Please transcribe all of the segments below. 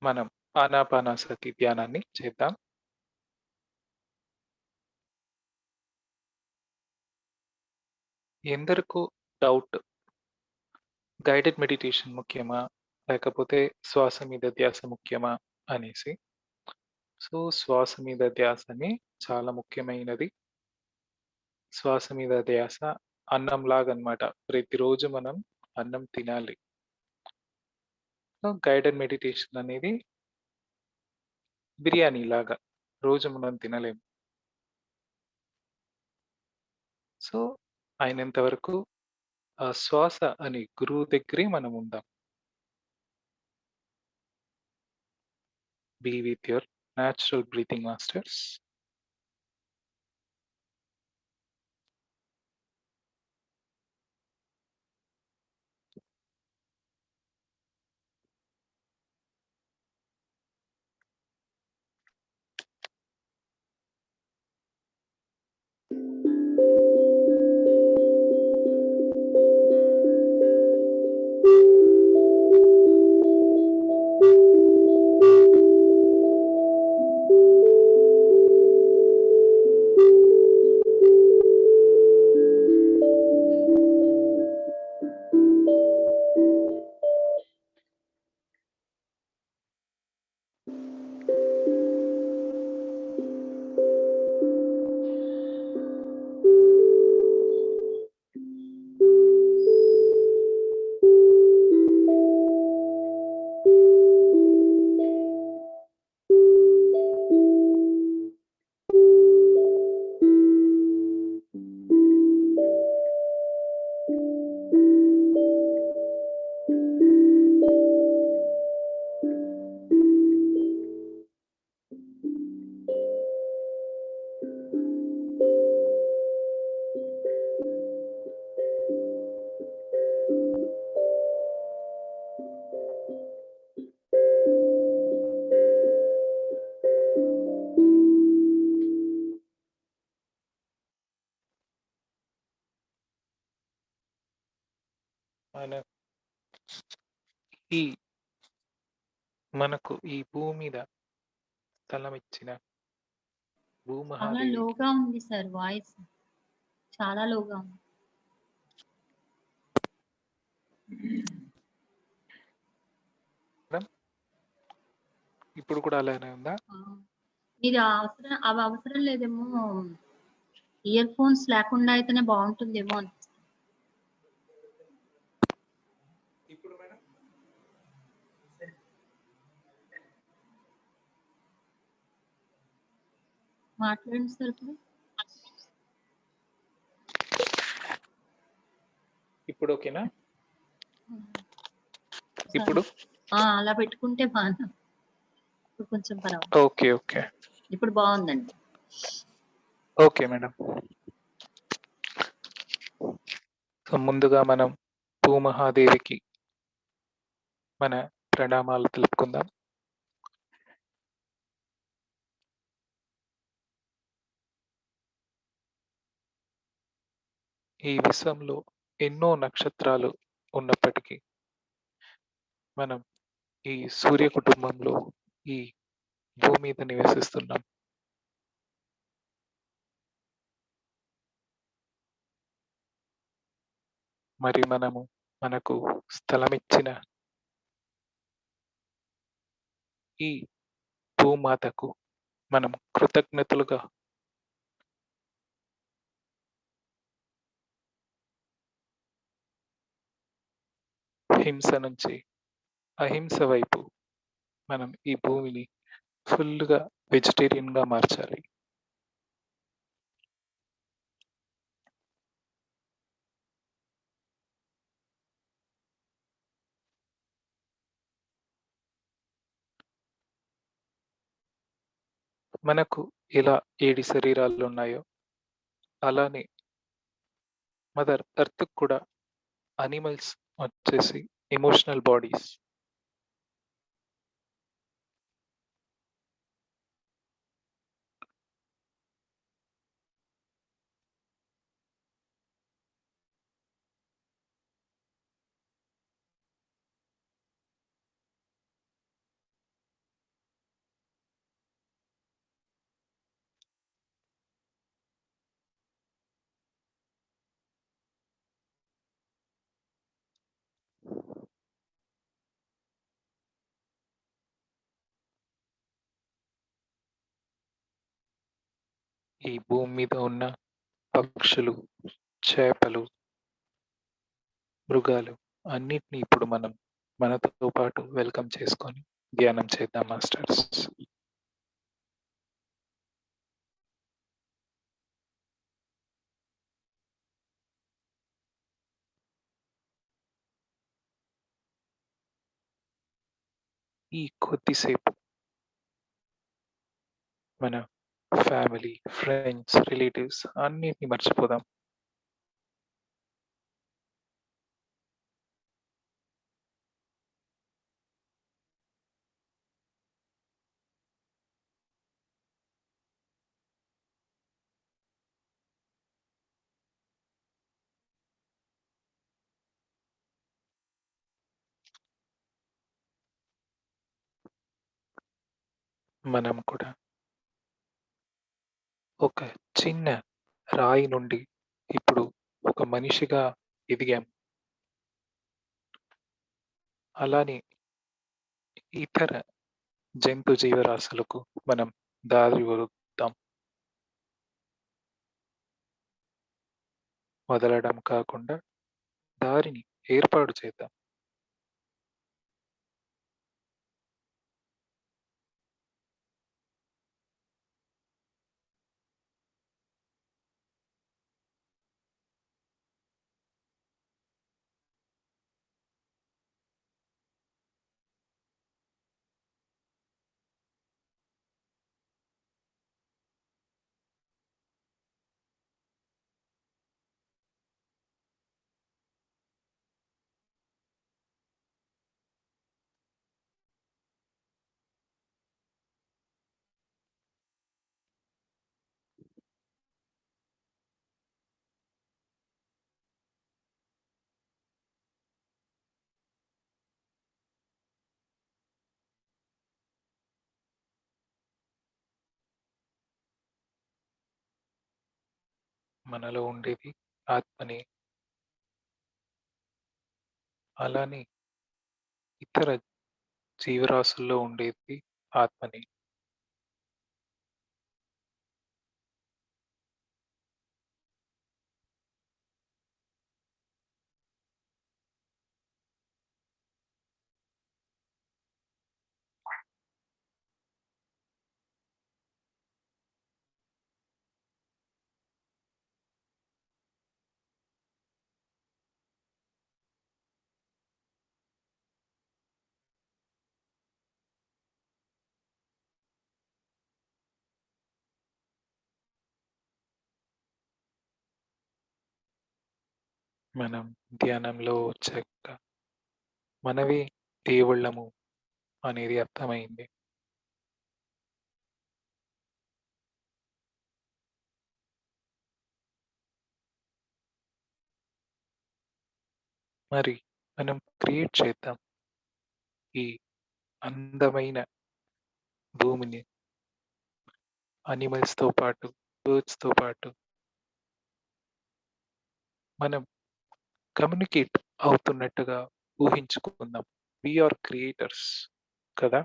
మనం ఆనాపానాసతి ధ్యానాన్ని చేద్దాం. ఎందరికో డౌట్ గైడెడ్ మెడిటేషన్ ముఖ్యమా? లేకపోతే శ్వాస మీద ధ్యాస ముఖ్యమా? అనేసి. సో, శ్వాస మీద ధ్యాసనే చాలా ముఖ్యమైనది. శ్వాస మీద ధ్యాస అన్నంలాగనమాట. ప్రతిరోజు మనం అన్నం తినాలి. సో, గైడెడ్ మెడిటేషన్ అనేది బిర్యానీలాగా. రోజు మనం తినలేం. సో, అయినంత వరకు ఆ శ్వాస అనే గురువు దగ్గరే మనం ఉందాం. Be with your natural breathing masters. మన ఈ మనకు ఈ భూమి మీద స్థలమిచ్చిన చాలా భూమహాదేవికి లోగా ఉంది సార్ వాయిస్. చాలా లోగా ఉంది. మేడం, ఇప్పుడు కూడా అలానే ఉందా? ఆ! అవి అవసరం లేదేమో. ఇయర్ ఫోన్స్ లేకుండా అయితేనే బాగుంటుందేమో అనిపిస్తుంది. ఇప్పుడు మేడం మాట్లాడండి సార్ ఇప్పుడు. ఇప్పుడు ఓకేనా? సరే. ఇప్పుడు అలా పెట్టుకుంటే బాగా. ఇప్పుడు కొంచెం పర్వాలేదు. ఓకే. ఓకే. ఇప్పుడు బాగుందండి. Okay madam. సో, ముందుగా మనం భూమహాదేవికి మన ప్రణామాలు తెలుపుకుందాం. ఈ విశ్వంలో ఎన్నో నక్షత్రాలు ఉన్నప్పటికీ మనం ఈ సూర్య కుటుంబంలో ఈ భూమి మీద నివసిస్తున్నాం. మరి మనకు స్థలమిచ్చిన ఈ భూమాతకు మనం కృతజ్ఞతలుగా హింస నుంచి అహింస వైపు మనం ఈ భూమిని ఫుల్‌గా వెజిటేరియన్‌గా మార్చాలి. మనకు ఎలా 7 శరీరాలున్నాయో అలానే మదర్ ఎర్త్‌కి కూడా యానిమల్స్ వచ్చేసి ఎమోషనల్ బాడీస్. ఈ భూమి మీద ఉన్న పక్షులు, చేపలు, మృగాలు అన్నిటిని ఇప్పుడు మనం మనతో పాటు వెల్కమ్ చేసుకొని ధ్యానం చేద్దాం మాస్టర్స్. ఈ కొద్దిసేపు మన ఫ్యామిలీ, ఫ్రెండ్స్, రిలేటివ్స్ అన్నిటిని మర్చిపోదాం. మనం కూడా ఒక చిన్న రాయి నుండి ఇప్పుడు ఒక మనిషిగా ఎదిగాం. అలానే ఇతర జంతు జీవరాశులకు మనం దారి వదులుతాం. వదలడం కాకుండా దారిని ఏర్పాటు చేద్దాం. మనలో ఉండేది ఆత్మనే. అలానే ఇతర జీవరాశుల్లో ఉండేది ఆత్మనే. మనం ధ్యానంలో వచ్చాక మనమే దేవుళ్ళము అనేది అర్థమైంది. మరి మనం క్రియేట్ చేద్దాం ఈ అందమైన భూమిని అనిమల్స్‌తో పాటు, బర్డ్స్‌తో పాటు మనం కమ్యూనికేట్ అవుతున్నట్టుగా ఊహించుకుందాం. వి ఆర్ క్రియేటర్స్ కదా!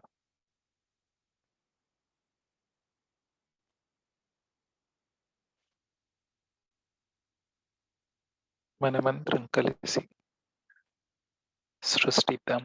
మనమందరం కలిసి సృష్టిద్దాం.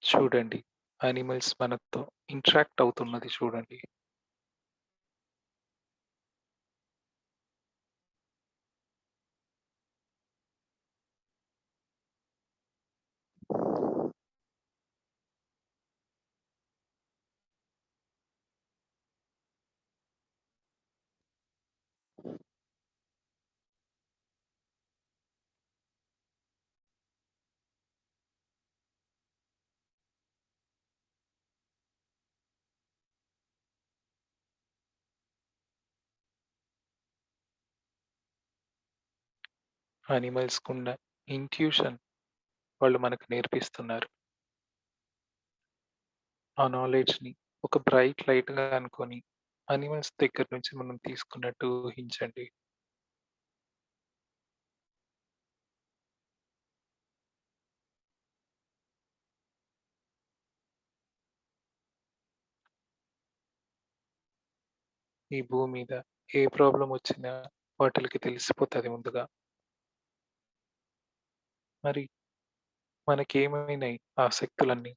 చూడండి, యానిమల్స్ మనతో ఇంటరాక్ట్ అవుతున్నది చూడండి. యానిమల్స్‌కున్న ఇంట్యూషన్ వాళ్ళు మనకు నేర్పిస్తున్నారు. ఆ నాలెడ్జ్‌ని ఒక బ్రైట్ లైట్‌గా అనుకోని యానిమల్స్ దగ్గర నుంచి మనం తీసుకున్నట్టు ఊహించండి. ఈ భూమి మీద ఏ ప్రాబ్లమ్ వచ్చినా వాటిలికి తెలిసిపోతది ముందుగా. మరి మనకేమైనాయి ఆ శక్తులన్నీ?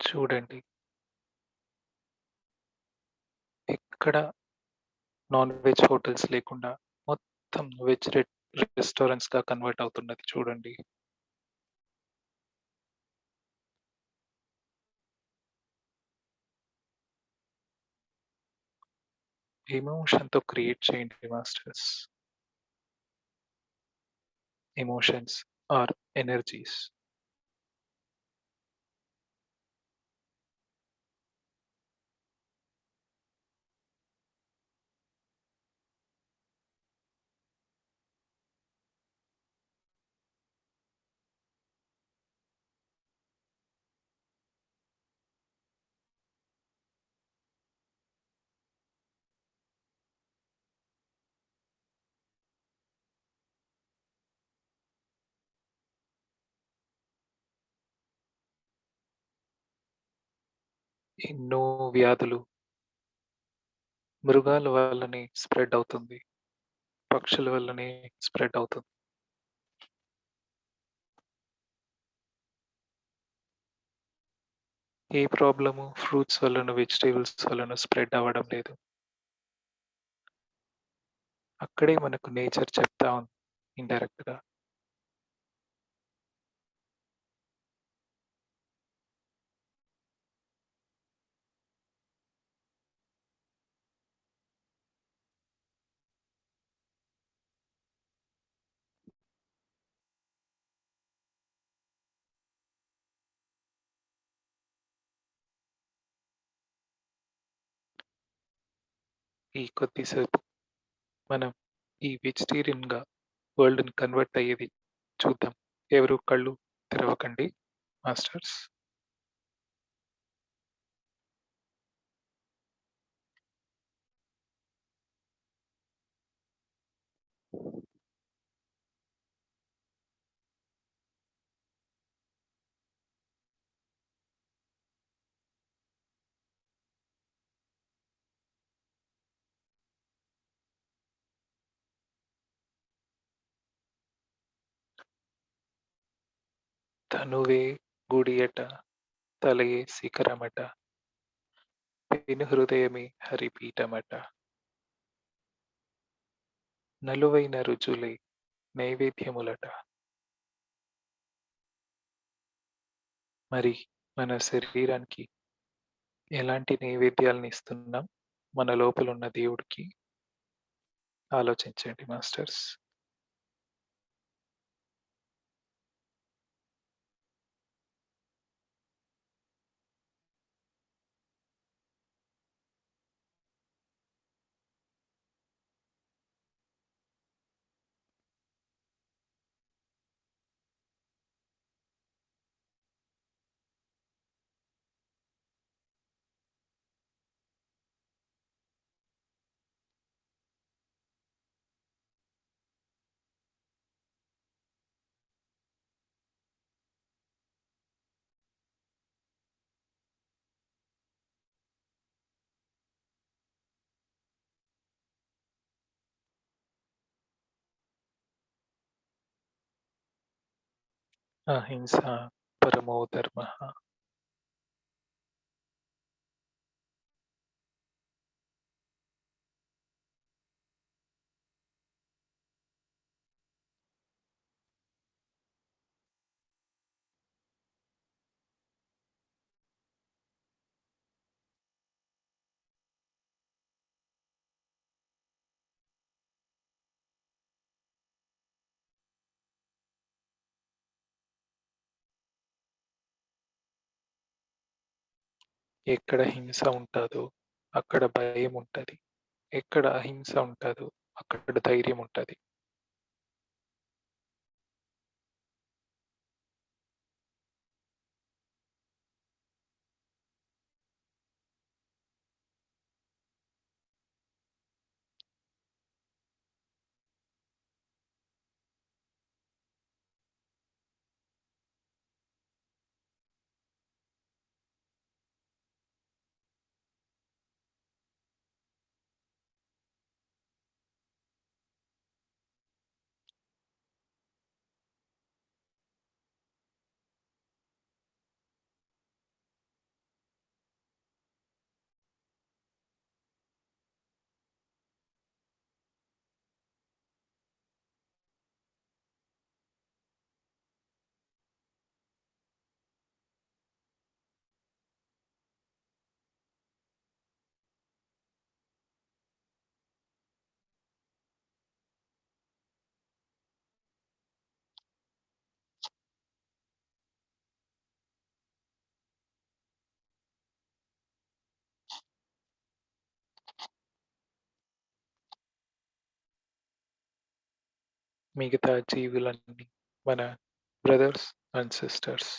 చూడండి, ఎక్కడ నాన్ వెజ్ హోటల్స్ లేకుండా మొత్తం వెజ్ రెస్టారెంట్స్‌గా కన్వర్ట్ అవుతున్నది చూడండి. ఎమోషన్‌తో క్రియేట్ చేయండి మాస్టర్స్. Emotions are energies. ఎన్నో వ్యాధులు మృగాల వల్లనే స్ప్రెడ్ అవుతుంది. పక్షుల వల్లనే స్ప్రెడ్ అవుతుంది. ఏ ప్రాబ్లము ఫ్రూట్స్ వల్లనో, వెజిటబుల్స్ వల్లనో స్ప్రెడ్ అవ్వడం లేదు. అక్కడే మనకు నేచర్ చెప్తా ఉంది ఇండైరెక్ట్‌గా. ఈ కొద్దిసేపు మనం ఈ వెజిటేరియన్‌గా వరల్డ్‌ని కన్వర్ట్ అయ్యేది చూద్దాం. ఎవరు కళ్ళు తెరవకండి మాస్టర్స్. తనువే గుడియట, తలయే శిఖరమట, పెను హృదయమే హరిపీఠమట, నలువైన రుచులే నైవేద్యములట. మరి మన శరీరానికి ఎలాంటి నైవేద్యాలను ఇస్తున్నాం మన లోపల ఉన్న దేవుడికి? ఆలోచించండి మాస్టర్స్. అహింస పరమో ధర్మః. ఎక్కడ హింస ఉంటాదో అక్కడ భయం ఉంటది. ఎక్కడ అహింస ఉంటాదో అక్కడ ధైర్యం ఉంటది. మిగతా జీవులన్నీ మన brothers and sisters.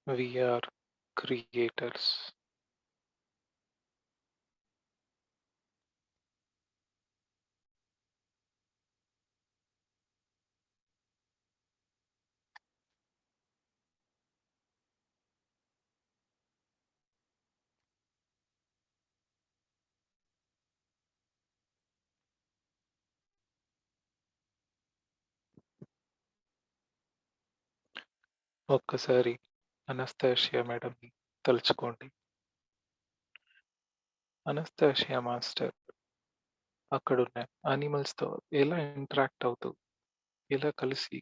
We are creators. ఒక్కసారి అనస్తాషియా మేడంని తలుచుకోండి. అనస్తాషియా మాస్టర్ అక్కడున్న యానిమల్స్‌తో ఎలా ఇంటరాక్ట్ అవుతూ, ఎలా కలిసి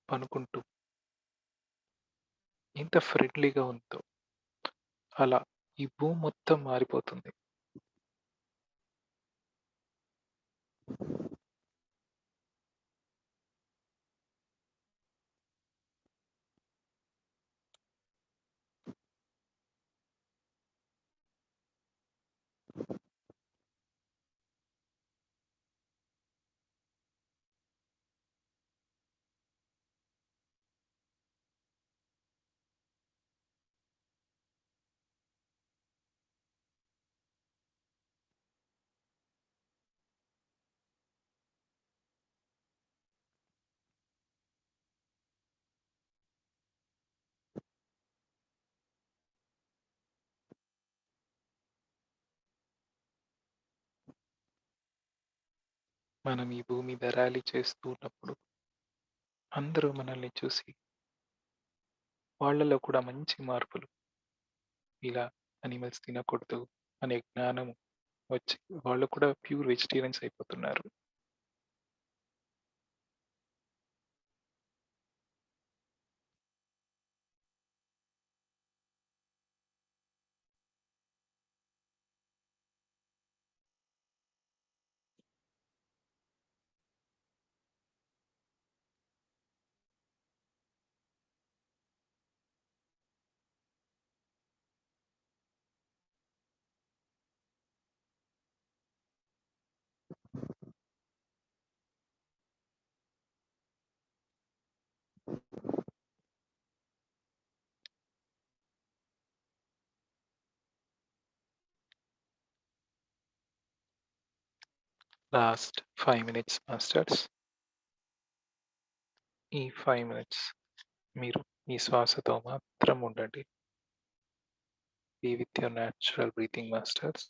పనుకుంటూ, ఎంత ఫ్రెండ్లీగా ఉందో, అలా ఈ భూమి మొత్తం మారిపోతుంది. మనం ఈ భూమి మీద ర్యాలీ చేస్తూ ఉన్నప్పుడు అందరూ మనల్ని చూసి వాళ్ళలో కూడా మంచి మార్పులు, ఇలా యానిమల్స్ తినకూడదు అనే జ్ఞానం వచ్చి వాళ్ళు కూడా ప్యూర్ వెజిటేరియన్స్ అయిపోతున్నారు. Last 5 minutes masters. ఈ 5 మినిట్స్ మీరు మీ శ్వాసతో మాత్రం ఉండండి. Be with your natural breathing masters.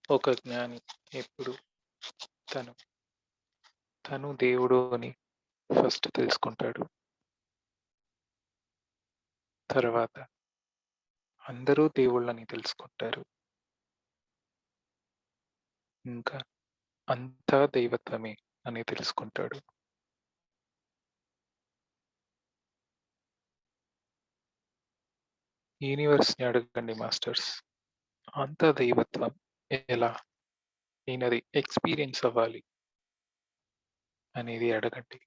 ఒక జ్ఞాని ఎప్పుడు తను తను దేవుడు అని ఫస్ట్ తెలుసుకుంటాడు. తర్వాత అందరూ దేవుళ్ళని తెలుసుకుంటారు. ఇంకా అంతా దైవత్వమే అని తెలుసుకుంటాడు. యూనివర్స్‌ని అడగండి మాస్టర్స్. అంతా దైవత్వం ఎలా? నేనది ఎక్స్‌పీరియన్స్ అవ్వాలి అనేది అడగండి.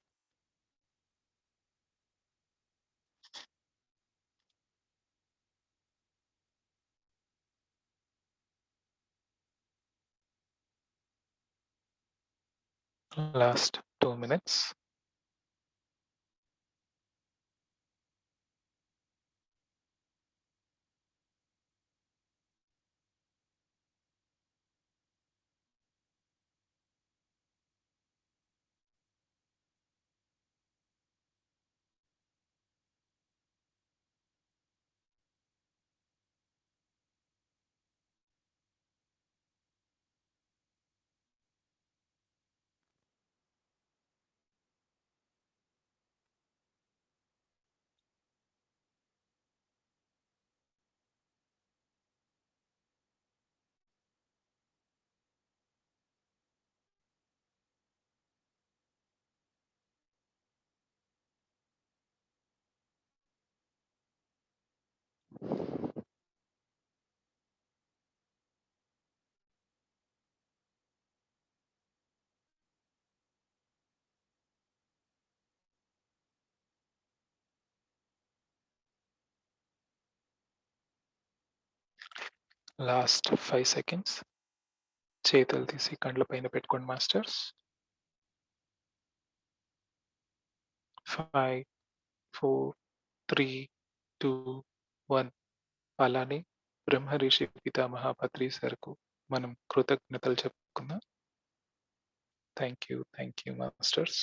Last 2 minutes. Last 5 seconds. చేతులు తీసి కండ్ల పైన పెట్టుకోండి మాస్టర్స్. 5, 4, 3, 2, 1. అలానే బ్రహ్మర్షి పితామహ పత్రి సార్‌కు మనం కృతజ్ఞతలు చెప్పుకుందాం. Thank you masters.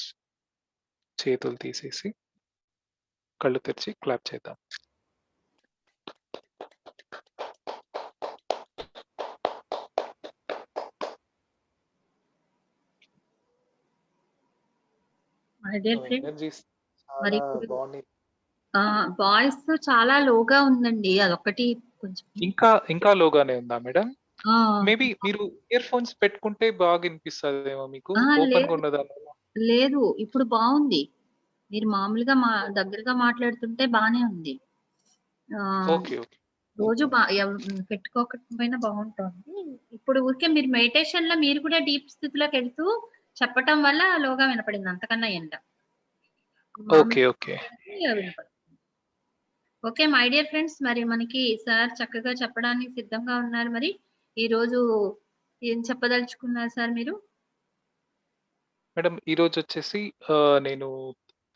చేతులు తీసేసి కళ్ళు తెరిచి క్లాప్ చేద్దాం. మై డియర్ ఫ్రెండ్, ఎనర్జీస్ మరి చాలా ఇప్పుడు బాగున్నాయి. వాయిస్ చాలా లోగా ఉందండి. అదొక్కటి కొంచెం ఇంకా లోగానే ఉందా మేడం? ఆ! మేబీ మీరు ఇయర్ ఫోన్స్ పెట్టుకుంటే బాగా వినిపిస్తదేమో మీకు. ఓపెన్‌గా లేదు. ఉన్నదానివల్ల. లేదు. ఇప్పుడు బావుంది. మీరు మామూలుగా దగ్గరగా మాట్లాడుతుంటే బానే ఉంది. ఆహ్, ఓకే. రోజు పెట్టుకోకపోయినా బావుంటోంది. ఇప్పుడు ఊరికే మీరు మెడిటేషన్‌లో మీరు కూడా డీప్ స్థితిలోకెళ్తూ చెప్పటం వల్ల లోగా వినపడింది. అంతకన్నా ఏం లా. మామూలుగా ఓకే. వినపడుతుంది. ఓకే. మై డియర్ ఫ్రెండ్స్, మరి మనకి సార్ చక్కగా చెప్పడానికి సిద్ధంగా ఉన్నారు మరి. ఈరోజు ఏం చెప్పదలుచుకున్నారు సార్ మీరు? మేడం ఈరోజొచ్చేసి నేను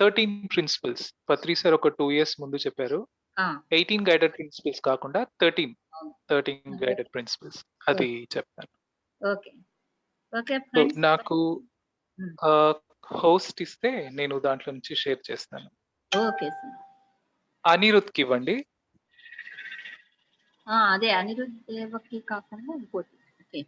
13 ప్రిన్సిపల్స్ పత్రి సార్ ఒక 2 ఇయర్స్ ముందు చెప్పారు. ఆ! 18 గైడెడ్ ప్రిన్సిపల్స్ కాకుండా 13 అవును. 13 ఓకే. గైడెడ్ ప్రిన్సిపల్స్ అది ఓకే. చెప్పాను. ఓకే. Okay so, friends. నాకు హ్మ్. హోస్ట్ ఇస్తే నేను దాంట్లో నుంచి షేర్ చేస్తాను. Okay sir. అనిరుద్‌కివ్వండి. అదే అనిరుద్ దేవకి కాకుండా ఇంకోటి. ఓకే.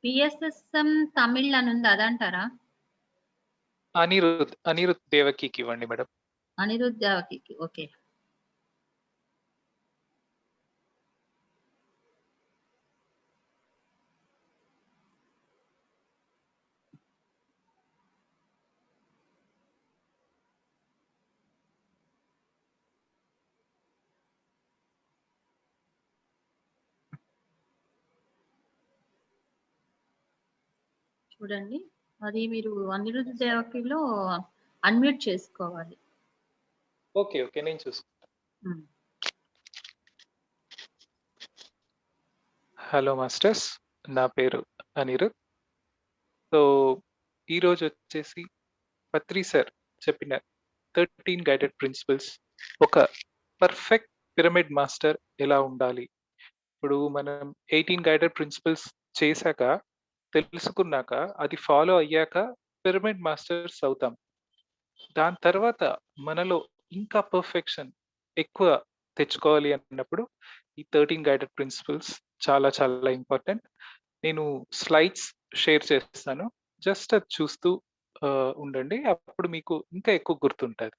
పిఎస్ఎస్ఎం తమిళ్ అనుంది అదంటారా? అనిరుద్ దేవకికివ్వండి మేడం. అనిరుద్ దేవకికి. ఓకే. చూడండి. అది మీరు అనిరుద్ దేవకిలో అన్‌మ్యూట్ చేసుకోవాలి. ఓకే. నేను చూసుకుంటా. హ్మ్. Hello masters. నా పేరు అనిరుద్. సో, ఈరోజొచ్చేసి పత్రి సార్ చెప్పిన 13 గైడెడ్ ప్రిన్సిపల్స్ ఒక పర్ఫెక్ట్ పిరమిడ్ మాస్టర్ ఎలా ఉండాలి? ఇప్పుడు మనం 18 గైడెడ్ ప్రిన్సిపల్స్ చేశాక, తెలుసుకున్నాక, అది ఫాలో అయ్యాక పిరమిడ్ మాస్టర్స్ అవుతాం. దాని తర్వాత మనలో ఇంకా పర్ఫెక్షన్ ఎక్కువ తెచ్చుకోవాలి అన్నప్పుడు ఈ 13 గైడెడ్ ప్రిన్సిపల్స్ చాలా చాలా ఇంపార్టెంట్. నేను స్లైడ్స్ షేర్ చేస్తాను. జస్ట్ అది చూస్తూ ఉండండి. అప్పుడు మీకు ఇంకా ఎక్కువ గుర్తుంటది.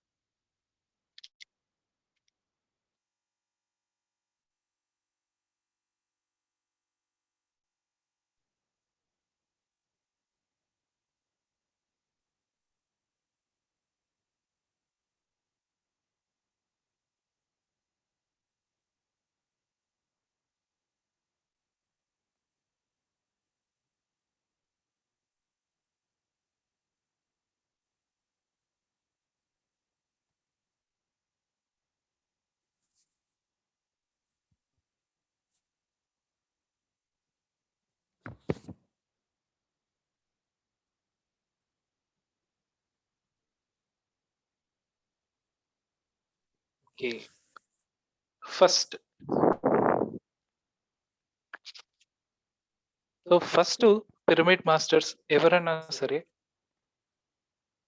Okay. First first pyramid masters ఎవరైనా సరే,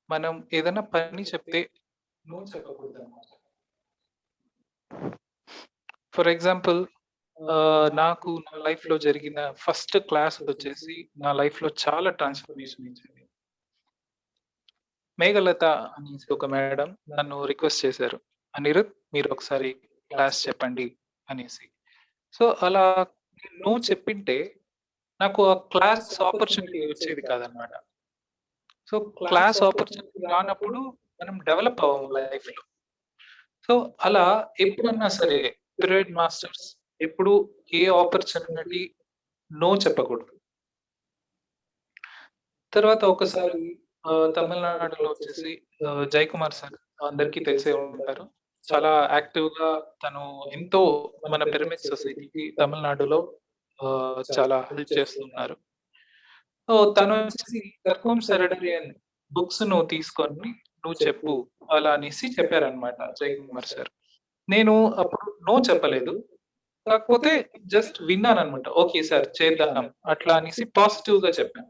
మనం ఏదైనా పని చెప్తే నో చెప్పకూడదన్నమాట. ఫర్ ఎగ్జాంపుల్ నాకు నా లైఫ్‌లో జరిగిన ఫస్ట్ క్లాస్ వచ్చేసి నా లైఫ్‌లో చాలా ట్రాన్స్‌ఫర్మేషన్ ఇచ్చింది. మేఘలత అనేసి ఒక మేడం నన్ను రిక్వెస్ట్ చేశారు. "అనిరుద్ మీరు ఒకసారి క్లాస్ చెప్పండి" అనేసి. సో, అలా నేను నో చెప్పింటే నాకు ఆ క్లాస్ ఆపర్చునిటీ వచ్చేది కాదనమాట. సో, క్లాస్ ఆపర్చునిటీ రానప్పుడు మనం డెవలప్ అవ్వము లైఫ్‌లో. సో, అలా ఎప్పుడన్నా సరే పిరమిడ్ మాస్టర్స్ ఎప్పుడు ఏ ఆపర్చునిటీ నో చెప్పకూడదు. తర్వాత ఒకసారి తమిళనాడులో వచ్చేసి జయకుమార్ సార్ అందరికీ తెలిసే ఉంటారు. చాలా యాక్టివ్‌గా తను ఎంతో మన పిరమిడ్ సొసైటీకి తమిళనాడులో చాలా హెల్ప్ చేస్తున్నారు. సో, తనొచ్చేసి 'తర్కం సెరడరియన్' బుక్స్ నువ్వు తీసుకొని నువ్వు చెప్పు అలా అనేసి చెప్పారన్నమాట జయకుమార్ సార్. నేను అప్పుడు నో చెప్పలేదు. కాకపోతే జస్ట్ విన్నానన్నమాట. ఓకే సార్ చేద్దాం అట్లా అనేసి పాజిటివ్‌గా చెప్పాను.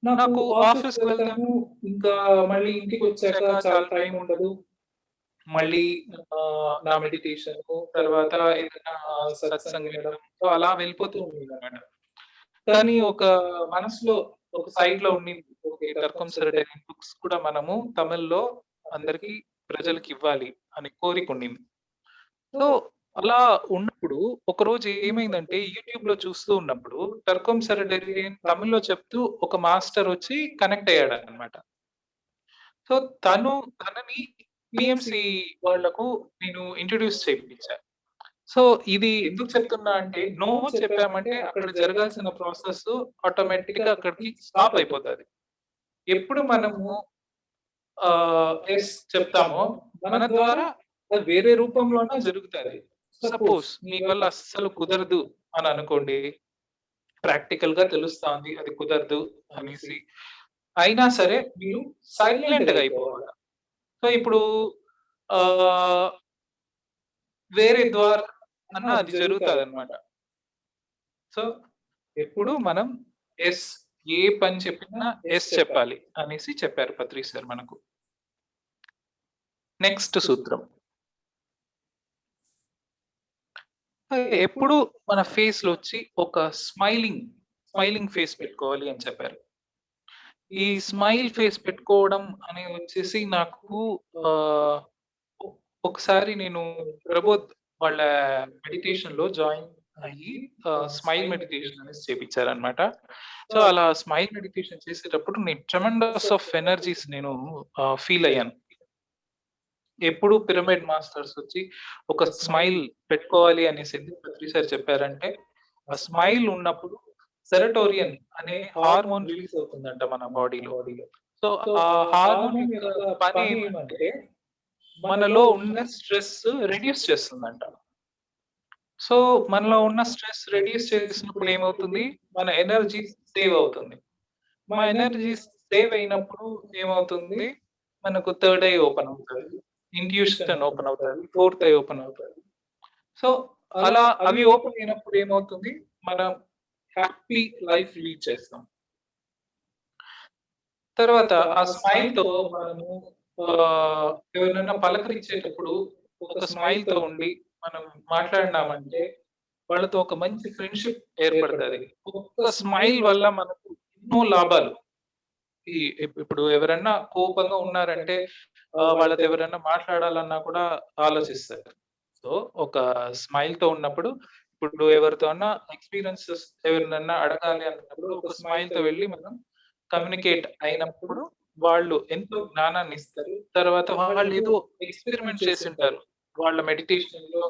నాకు ఆఫీస్‌కి వెళ్తాను. ఇంకా మళ్ళీ ఇంటికొచ్చాక చాలా టైం ఉండదు. మళ్ళీ నా మెడిటేషను తర్వాత ఏదైనా సత్సంగ్ వినడం సో, అలా వెళ్ళిపోతూ ఉండేదన్నమాట. కానీ ఒక మనసులో ఒక సైడ్‌లో ఉండింది. ఓకే. 'తర్కం సెరడైన్' బుక్స్ కూడా మనము తమిళ్‌లో అందరికి ప్రజలకివ్వాలి అనే కోరికుండింది. సో, అలా ఉన్నప్పుడు ఒకరోజు ఏమైందంటే యూట్యూబ్‌లో చూస్తూ ఉన్నప్పుడు 'తర్కం సెరడైన్' తమిళ్‌లో చెప్తూ ఒక మాస్టర్ వచ్చి కనెక్ట్ అయ్యాడన్నమాట. సో, తనని పీఎంసీ వాళ్ళకు నేను ఇంట్రొడ్యూస్ చేపించా. సో, ఇది ఎందుకు చెప్తున్నా అంటే, నో చెప్పామంటే అక్కడ జరగాల్సిన ప్రాసెస్ ఆటోమేటిక్‌గా అక్కడికి స్టాప్ అయిపోతది. ఎప్పుడు మనము యెస్ చెప్తామో, మన ద్వారా అది వేరే రూపంలోనే జరుగుతది. సపోజ్ మీ వల్ల అస్సలు కుదరదు అని అనుకోండి. ప్రాక్టికల్‌గా తెలుస్తాంది అది కుదరదు అనేసి. అయినా సరే మీరు సైలెంట్‌గా అయిపోవాలి. సో, ఇప్పుడు ఆహ్, వేరే ద్వారా అన్నా అది జరుగుతదనమాట. సో, ఎప్పుడు మనం యెస్ ఏ పని చెప్పినా యెస్ చెప్పాలి అనేసి చెప్పారు పత్రి సార్ మనకు. నెక్స్ట్ సూత్రం. ఎప్పుడు మన ఫేస్‌లో వచ్చి ఒక స్మైలింగ్ ఫేస్ పెట్టుకోవాలి అని చెప్పారు. ఈ స్మైల్ ఫేస్ పెట్టుకోవడం అనేది వచ్చేసి నాకు ఆహ్, ఒ ఒకసారి నేను ప్రబోధ్ వాళ్ళ మెడిటేషన్‌లో జాయిన్ అయ్యి స్మైల్ మెడిటేషన్ అనేసి చేపిచ్చారనమాట. సో, అలా స్మైల్ మెడిటేషన్ చేసేటప్పుడు నేను ట్రెమెండస్ ఆఫ్ ఎనర్జీస్ నేను ఫీల్ అయ్యాను. ఎప్పుడు పిరమిడ్ మాస్టర్స్ వచ్చి ఒక స్మైల్ పెట్టుకోవాలి అనేసి ఎందుకు పత్రి సార్ చెప్పారంటే, ఆ స్మైల్ ఉన్నప్పుడు సెరటోనిన్ అనే హార్మోన్ రిలీజ్ అవుతుందంట మన బాడీలో. సో, ఆ హార్మోన్ యొక్క పని ఏమంటే, మనలో ఉన్న స్ట్రెస్ రెడ్యూస్ చేస్తుందంట. సో, మనలో ఉన్న స్ట్రెస్ రెడ్యూస్ చేసినప్పుడు ఏమవుతుంది? మన ఎనర్జీ సేవ్ అవుతుంది. మా ఎనర్జీ సేవ్ అయినప్పుడు ఏమవుతుంది? మనకు థర్డ్ ఐ ఓపెన్ అవుతది. ఇంట్యూషన్ ఓపెన్ అవుతది. ఫోర్త్ ఐ ఓపెన్ అవుతది. సో, అలా అవి ఓపెన్ అయినప్పుడు ఏమవుతుంది? మన హ్యాపీ లైఫ్ లీడ్ చేస్తాం. తర్వాత ఆ స్మైల్‌తో మనము ఎవరినైనా పలకరించేటప్పుడు ఒక స్మైల్‌తో ఉండి మనం మాట్లాడినామంటే వాళ్ళతో ఒక మంచి ఫ్రెండ్‌షిప్ ఏర్పడతది. ఒక్క స్మైల్ వల్ల మనకు ఎన్నో లాభాలు. ఈ ఇప్పుడు ఎవరన్నా కోపంగా ఉన్నారంటే వాళ్ళతో ఎవరైనా మాట్లాడాలన్నా కూడా ఆలోచిస్తారు. సో, ఒక స్మైల్‌తో ఉన్నప్పుడు ఇప్పుడు ఎవరితో అన్నా ఎక్స్‌పీరియన్సెస్ ఎవరినన్నా అడగాలి అన్నప్పుడు ఒక స్మైల్‌తో వెళ్లి మనం కమ్యూనికేట్ అయినప్పుడు వాళ్ళు ఎంతో జ్ఞానాన్ని ఇస్తారు. తర్వాత వాళ్ళు ఏదో ఎక్స్‌పెరిమెంట్ చేసుంటారు. వాళ్ళ మెడిటేషన్‌లో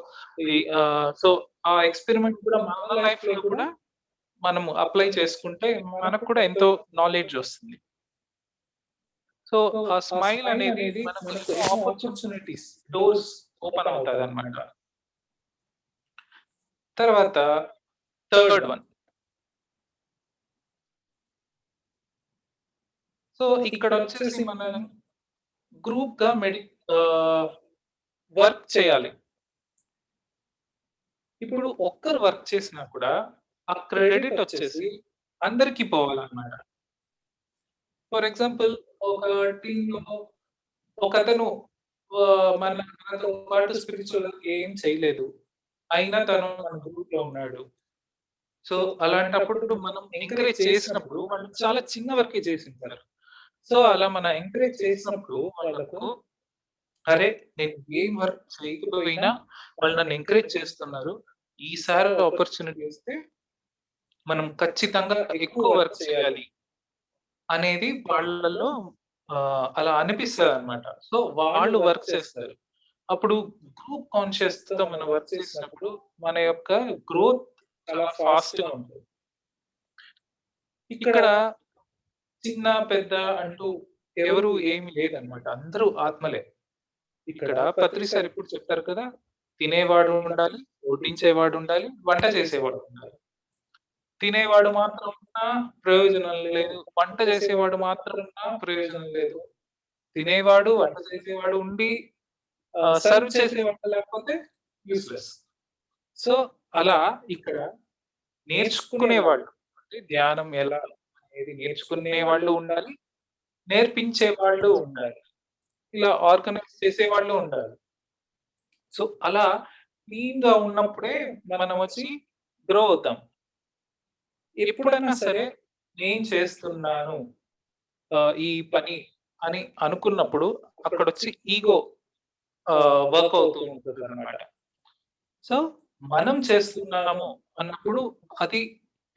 సో, ఆ ఎక్స్‌పెరిమెంట్ కూడా మన లైఫ్‌లో కూడా మనము అప్లై చేసుకుంటే మనకు కూడా ఎంతో నాలెడ్జ్ వస్తుంది. సో, ఆ స్మైల్ అనేది మనకు ఎన్నో ఆపర్చునిటీస్, డోర్స్ ఓపెన్ అవుతదన్నమాట. తర్వాత థర్డ్ వన్. సో, ఇక్కడొచ్చేసి మనం గ్రూప్‌గా వర్క్ చేయాలి. ఇప్పుడు ఒక్కరు వర్క్ చేసినా కూడా ఆ క్రెడిట్ వచ్చేసి అందరికి పోవాలన్నమాట. ఫర్ ఎగ్జాంపుల్ ఒక టీమ్‌లో ఒకతను మనతో పాటు స్పిరిచ్యువల్‌గా ఏం చేయలేదు. అయినా తను మన గ్రూప్‌లో ఉన్నాడు. సో, అలాంటప్పుడు మనం ఎంకరేజ్ చేసినప్పుడు వాళ్ళు చాలా చిన్న వర్కే చేసుంటారు. సో, అలా మనం ఎంకరేజ్ చేసినప్పుడు వాళ్ళకు అరే! నేను ఏం వర్క్ చేయకపోయినా వాళ్ళు నన్ను ఎంకరేజ్ చేస్తున్నారు. ఈసారి ఆపర్చునిటీ వస్తే మనం ఖచ్చితంగా ఎక్కువ వర్క్ చేయాలి అనేది వాళ్ళలో అలా అనిపిస్తదనమాట. సో, వాళ్ళు వర్క్ చేస్తారు. అప్పుడు గ్రూప్ కాన్షియస్‌తో మనం వర్క్ చేసినప్పుడు మన యొక్క గ్రోత్ చాలా ఫాస్ట్‌గా ఉంటుంది. ఇక్కడ చిన్న, పెద్ద అంటూ ఎవరు ఏమి లేదనమాట. అందరూ ఆత్మలే. ఇక్కడ పత్రి సార్ ఇప్పుడు చెప్పారు కదా! తినేవాడు ఉండాలి, వడ్డించేవాడు ఉండాలి, వంట చేసేవాడు ఉండాలి. తినేవాడు మాత్రం ఉన్నా ప్రయోజనం లేదు. వంట చేసేవాడు మాత్రం ఉన్నా ప్రయోజనం లేదు. తినేవాడు, వంట చేసేవాడు ఉండి సర్వ్ చేసేవాడు లేకపోతే యూజ్‌లెస్. సో, అలా ఇక్కడ నేర్చుకునేవాళ్ళు అంటే ధ్యానం ఎలా అనేది నేర్చుకునేవాళ్ళు ఉండాలి. నేర్పించేవాళ్ళు ఉండాలి. ఇలా ఆర్గనైజ్ చేసేవాళ్ళు ఉండాలి. సో, అలా టీమ్‌గా ఉన్నప్పుడే మనం వచ్చి గ్రో అవుతాం. ఎప్పుడైనా సరే నేను చేస్తున్నాను ఈ పని అని అనుకున్నప్పుడు అక్కడొచ్చి ఈగో వర్క్ అవుతూ ఉంటదనమాట. సో, మనం చేస్తున్నాము అన్నప్పుడు అది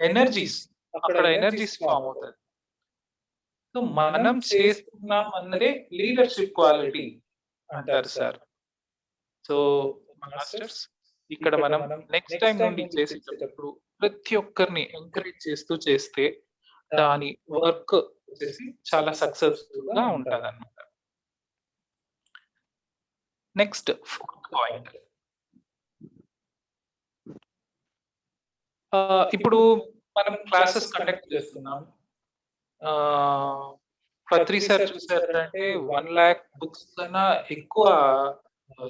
ఎనర్జీస్ అక్కడ ఎనర్జీస్ ఫార్మ్ అవుతది. సో, మనం చేస్తున్నాం అన్నదే లీడర్‌షిప్ క్వాలిటీ అంటారు సార్. సో, మాస్టర్స్ ఇక్కడ మనం నెక్స్ట్ టైమ్ నుండి చేసేటప్పుడు ప్రతి ఒక్కరిని ఎంకరేజ్ చేస్తూ చేస్తే దాని వర్క్ వచ్చేసి చాలా సక్సెస్‌ఫుల్‌గా ఉంటదన్నమాట. Next fourth point. ఇప్పుడు మనం క్లాసెస్ కండక్ట్ చేస్తున్నాం. పత్రి సార్ చూసారంటే 1,00,000 బుక్స్ కన్నా ఎక్కువ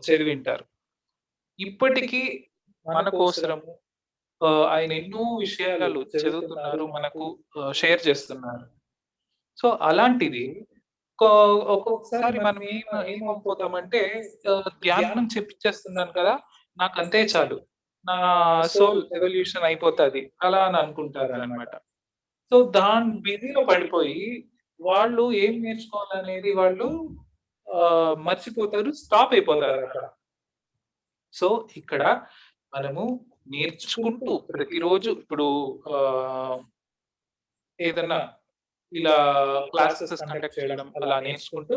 చదివింటారు. ఇప్పటికీ మన కోసరము ఆయన ఎన్నో విషయాలు చదువుతున్నారు. మనకు షేర్ చేస్తున్నారు. సో, అలాంటిది కొ ఒక్కొక్కసారి మనం ఏమైపోతామంటే ధ్యానం చెప్పిచ్చేస్తున్నాను కదా! నాకంతే చాలు. నా సోల్ ఎవల్యూషన్ అయిపోతది. అలా అని అనుకుంటారనమాట. సో, దాని బిజీలో పడిపోయి వాళ్ళు ఏం నేర్చుకోవాలనేది వాళ్ళు మర్చిపోతారు. స్టాప్ అయిపోతారక్కడ. సో, ఇక్కడ మనము నేర్చుకుంటూ ప్రతిరోజు ఇప్పుడు ఆహ్, ఏదన్నా ఇలా క్లాసెస్ కండక్ట్ చేయడం అలా నేర్చుకుంటూ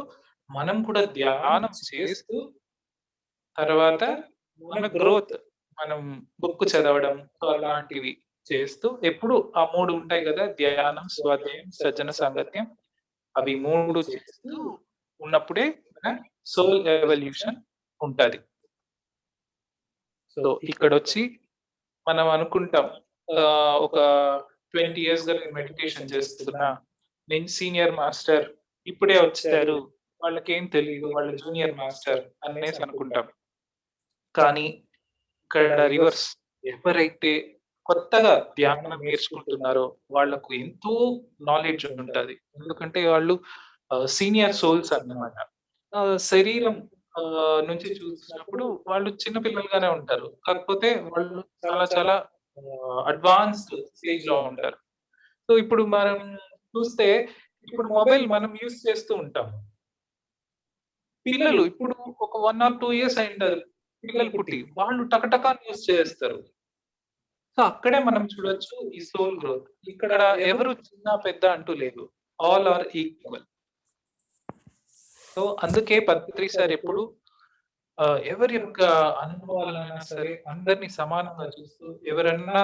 మనం కూడా ధ్యానం చేస్తూ తర్వాత మన గ్రోత్ మనం బుక్ చదవడం అలాంటివి చేస్తూ ఎప్పుడు ఆ 3 ఉంటాయి గదా! ధ్యానం, స్వాధ్యాయం, సజ్జన సాంగత్యం. అవి 3 చేస్తూ ఉన్నప్పుడే మన సోల్ ఎవల్యూషన్ ఉంటది. సో, ఇక్కడొచ్చి మనం అనుకుంటాం ఒక 20 ఇయర్స్‌గా నేను మెడిటేషన్ చేస్తున్నా. నేను సీనియర్ మాస్టర్ ఇప్పుడే వచ్చారు. వాళ్ళకేం తెలీదు. వాళ్ళు జూనియర్ మాస్టర్ అనేసి అనుకుంటాం. కానీ ఇక్కడ రివర్స్. ఎవరైతే కొత్తగా ధ్యానం నేర్చుకుంటున్నారో వాళ్ళకు ఎంతో నాలెడ్జ్ ఉంటది. ఎందుకంటే వాళ్ళు సీనియర్ సోల్స్ అన్నమాట. శరీరం నుంచి చూసినప్పుడు వాళ్ళు చిన్న పిల్లలుగానే ఉంటారు. కాకపోతే వాళ్ళు చాలా చాలా అడ్వాన్స్డ్ స్టేజ్‌లో ఉంటారు. సో, ఇప్పుడు మనం చూస్తే ఇప్పుడు మొబైల్ మనం యూజ్ చేస్తూ ఉంటాం. పిల్లలు ఇప్పుడు ఒక 1 ఆర్ 2 ఇయర్స్ అయింటది పిల్లలు పుట్టి. వాళ్ళు టకటక అని యూజ్ చేస్తారు. సో, అక్కడే మనం చూడొచ్చు ఈ సోల్ గ్రోత్. ఇక్కడ ఎవరు చిన్న, పెద్ద అంటూ లేదు. All are equal. సో, అందుకే పత్రి సార్ ఎప్పుడు ఎవరి యొక్క అనుభవాలనైనా సరే అందరిని సమానంగా చూస్తూ ఎవరన్నా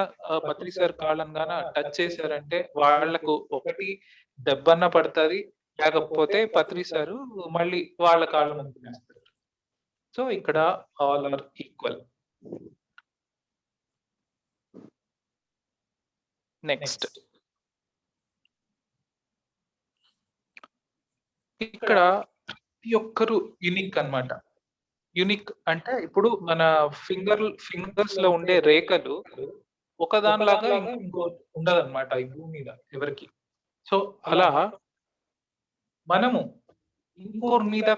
పత్రి సార్ కాళ్ళని గాన టచ్ చేశారంటే వాళ్ళకు ఒకటి దెబ్బన్న పడతది. లేకపోతే పత్రి సారు మళ్ళీ వాళ్ళ కాళ్ళ ముందు వేస్తారు. సో, ఇక్కడ ఆల్ ఆర్ ఈక్వల్. నెక్స్ట్. ఇక్కడ ప్రతి ఒక్కరు యూనిక్ అన్నమాట. యూనిక్ అంటే ఇప్పుడు మన ఫింగర్స్‌లో ఉండే రేఖలు ఒకదానిలాగా ఇంకోటి ఉండదన్నమాట ఈ భూమి మీద ఎవరికీ. సో, అలా మనము ఇంకోరి మీద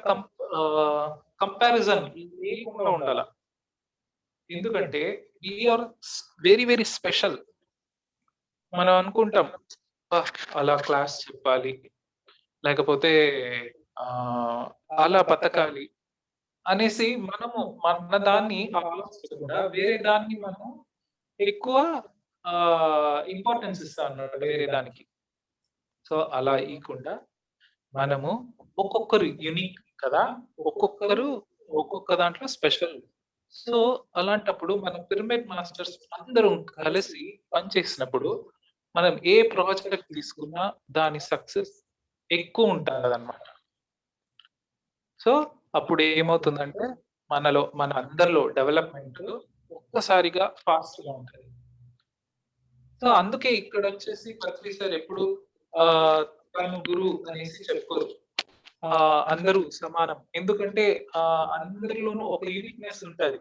కంపారిజన్ లేకుండా ఉండాల. ఎందుకంటే we are very very special. మనం అనుకుంటాం అలా క్లాస్ చెప్పాలి. లేకపోతే అలా బతకాలి అనేసి మనము మన దాన్ని ఆలోచించకుండా వేరే దాన్ని మనం ఎక్కువ ఇంపార్టెన్స్ ఇస్తాం అన్నమాట వేరే దానికి. సో, అలా ఇయ్యకుండా మనము ఒక్కొక్కరు యూనిక్ కదా! ఒక్కొక్కరు ఒక్కొక్క దాంట్లో స్పెషల్. సో, అలాంటప్పుడు మనం పిరమిడ్ మాస్టర్స్ అందరం కలిసి పనిచేసినప్పుడు మనం ఏ ప్రాజెక్ట్ తీసుకున్నా దాని సక్సెస్ ఎక్కువ ఉంటదన్నమాట. సో, అప్పుడు ఏమవుతుందంటే మన అందరిలో డెవలప్‌మెంట్ ఒక్కసారిగా ఫాస్ట్‌గా ఉంటది. సో, అందుకే ఇక్కడొచ్చేసి పత్రి సార్ ఎప్పుడు తను గురువు అనేసి చెప్పుకోరు. అందరూ సమానం. ఎందుకంటే అందరిలోనూ ఒక యూనిక్‌నెస్ ఉంటది.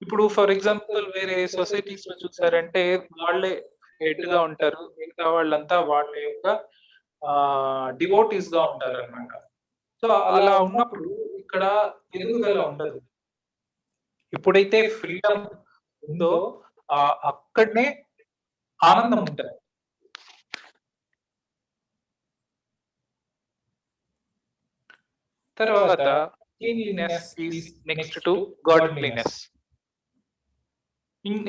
ఇప్పుడు ఫర్ ఎగ్జాంపుల్ వేరే సొసైటీస్‌లో చూసారంటే వాళ్ళే హెడ్‌గా ఉంటారు. మిగతా వాళ్ళంతా వాళ్ళ యొక్క డివోటీస్‌గా ఉంటారన్నమాట. సో, అలా ఉన్నప్పుడు ఇక్కడ ఎదుగుదల ఉండదు. ఎప్పుడైతే ఫ్రీడమ్ ఉందో అక్కడనే ఆనందం ఉంటది. తర్వాత cleanliness is next to godliness.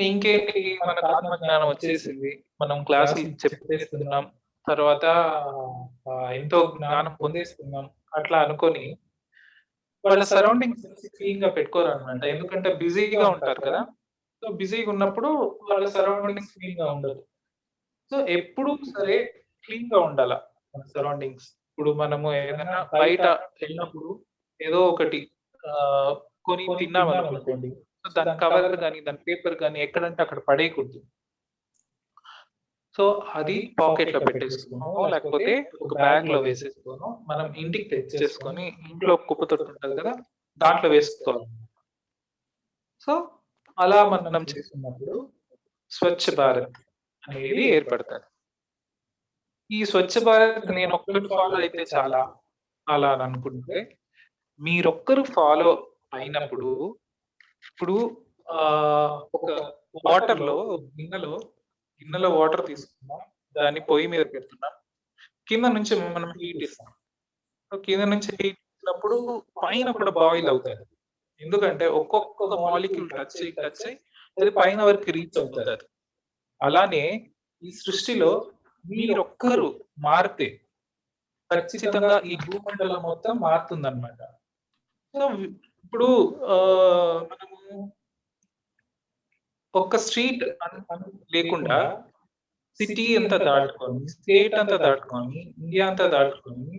ఇంకేంటి మనకు ఆత్మజ్ఞానం వచ్చేసింది. మనం క్లాసులు చెప్పేస్తున్నాం. తర్వాత ఎంతో జ్ఞానం పొందేస్తున్నాం. అట్లా అనుకోని వాళ్ళ సరౌండింగ్స్ క్లీన్‌గా పెట్టుకోరన్నమాట. ఎందుకంటే బిజీగా ఉంటారు కదా! సో, బిజీగా ఉన్నప్పుడు వాళ్ళ సరౌండింగ్స్ క్లీన్‌గా ఉండదు. సో, ఎప్పుడూ సరే క్లీన్‌గా ఉండాల మన సరౌండింగ్స్. ఇప్పుడు మనము ఏదైనా బయట వెళ్ళినప్పుడు ఏదో ఒకటి కొని తిన్నామనుకోండి. సో, దాని కవర్ గాని, దాని పేపర్ గాని ఎక్కడంటే అక్కడ పడేయకూడదు. సో, అది పాకెట్‌లో పెట్టేసుకోనో లేకపోతే ఒక బ్యాగ్‌లో వేసేసుకోనో మనం ఇంటికి తెచ్చేసుకొని ఇంట్లో కుప్పతొట్టు ఉంటది కదా! దాంట్లో వేసుకోవాలి. సో, అలా మనం చేస్తున్నప్పుడు స్వచ్ఛ భారత్ అనేది ఏర్పడతది. ఈ స్వచ్ఛ భారత్ నేనొక్కటి ఫాలో అయితే చాలా అలా అని అనుకుంటే, మీరొక్కరు ఫాలో అయినప్పుడు ఇప్పుడు ఒక వాటర్‌లో గిన్నెలో వాటర్ తీసుకున్నాం. దాన్ని పొయ్యి మీద పెడుతున్నాం. కింద నుంచి మనం హీట్ ఇస్తాం. సో, కింద నుంచి హీట్ ఇచ్చినప్పుడు పైన కూడా బాయిల్ అవుతది. ఎందుకంటే ఒక్కొక్క మాలిక్యూల్ టచ్ అయ్యి అది పైన వరకు రీచ్ అవుతది. అలానే ఈ సృష్టిలో మీరొక్కరు మారితే ఖచ్చితంగా ఈ భూమండలం మొత్తం మారుతుందన్నమాట. సో, ఇప్పుడు మనము ఒక స్ట్రీట్ లేకుండా సిటీ అంతా దాటుకొని, స్టేట్ అంతా దాటుకొని, ఇండియా అంతా దాటుకొని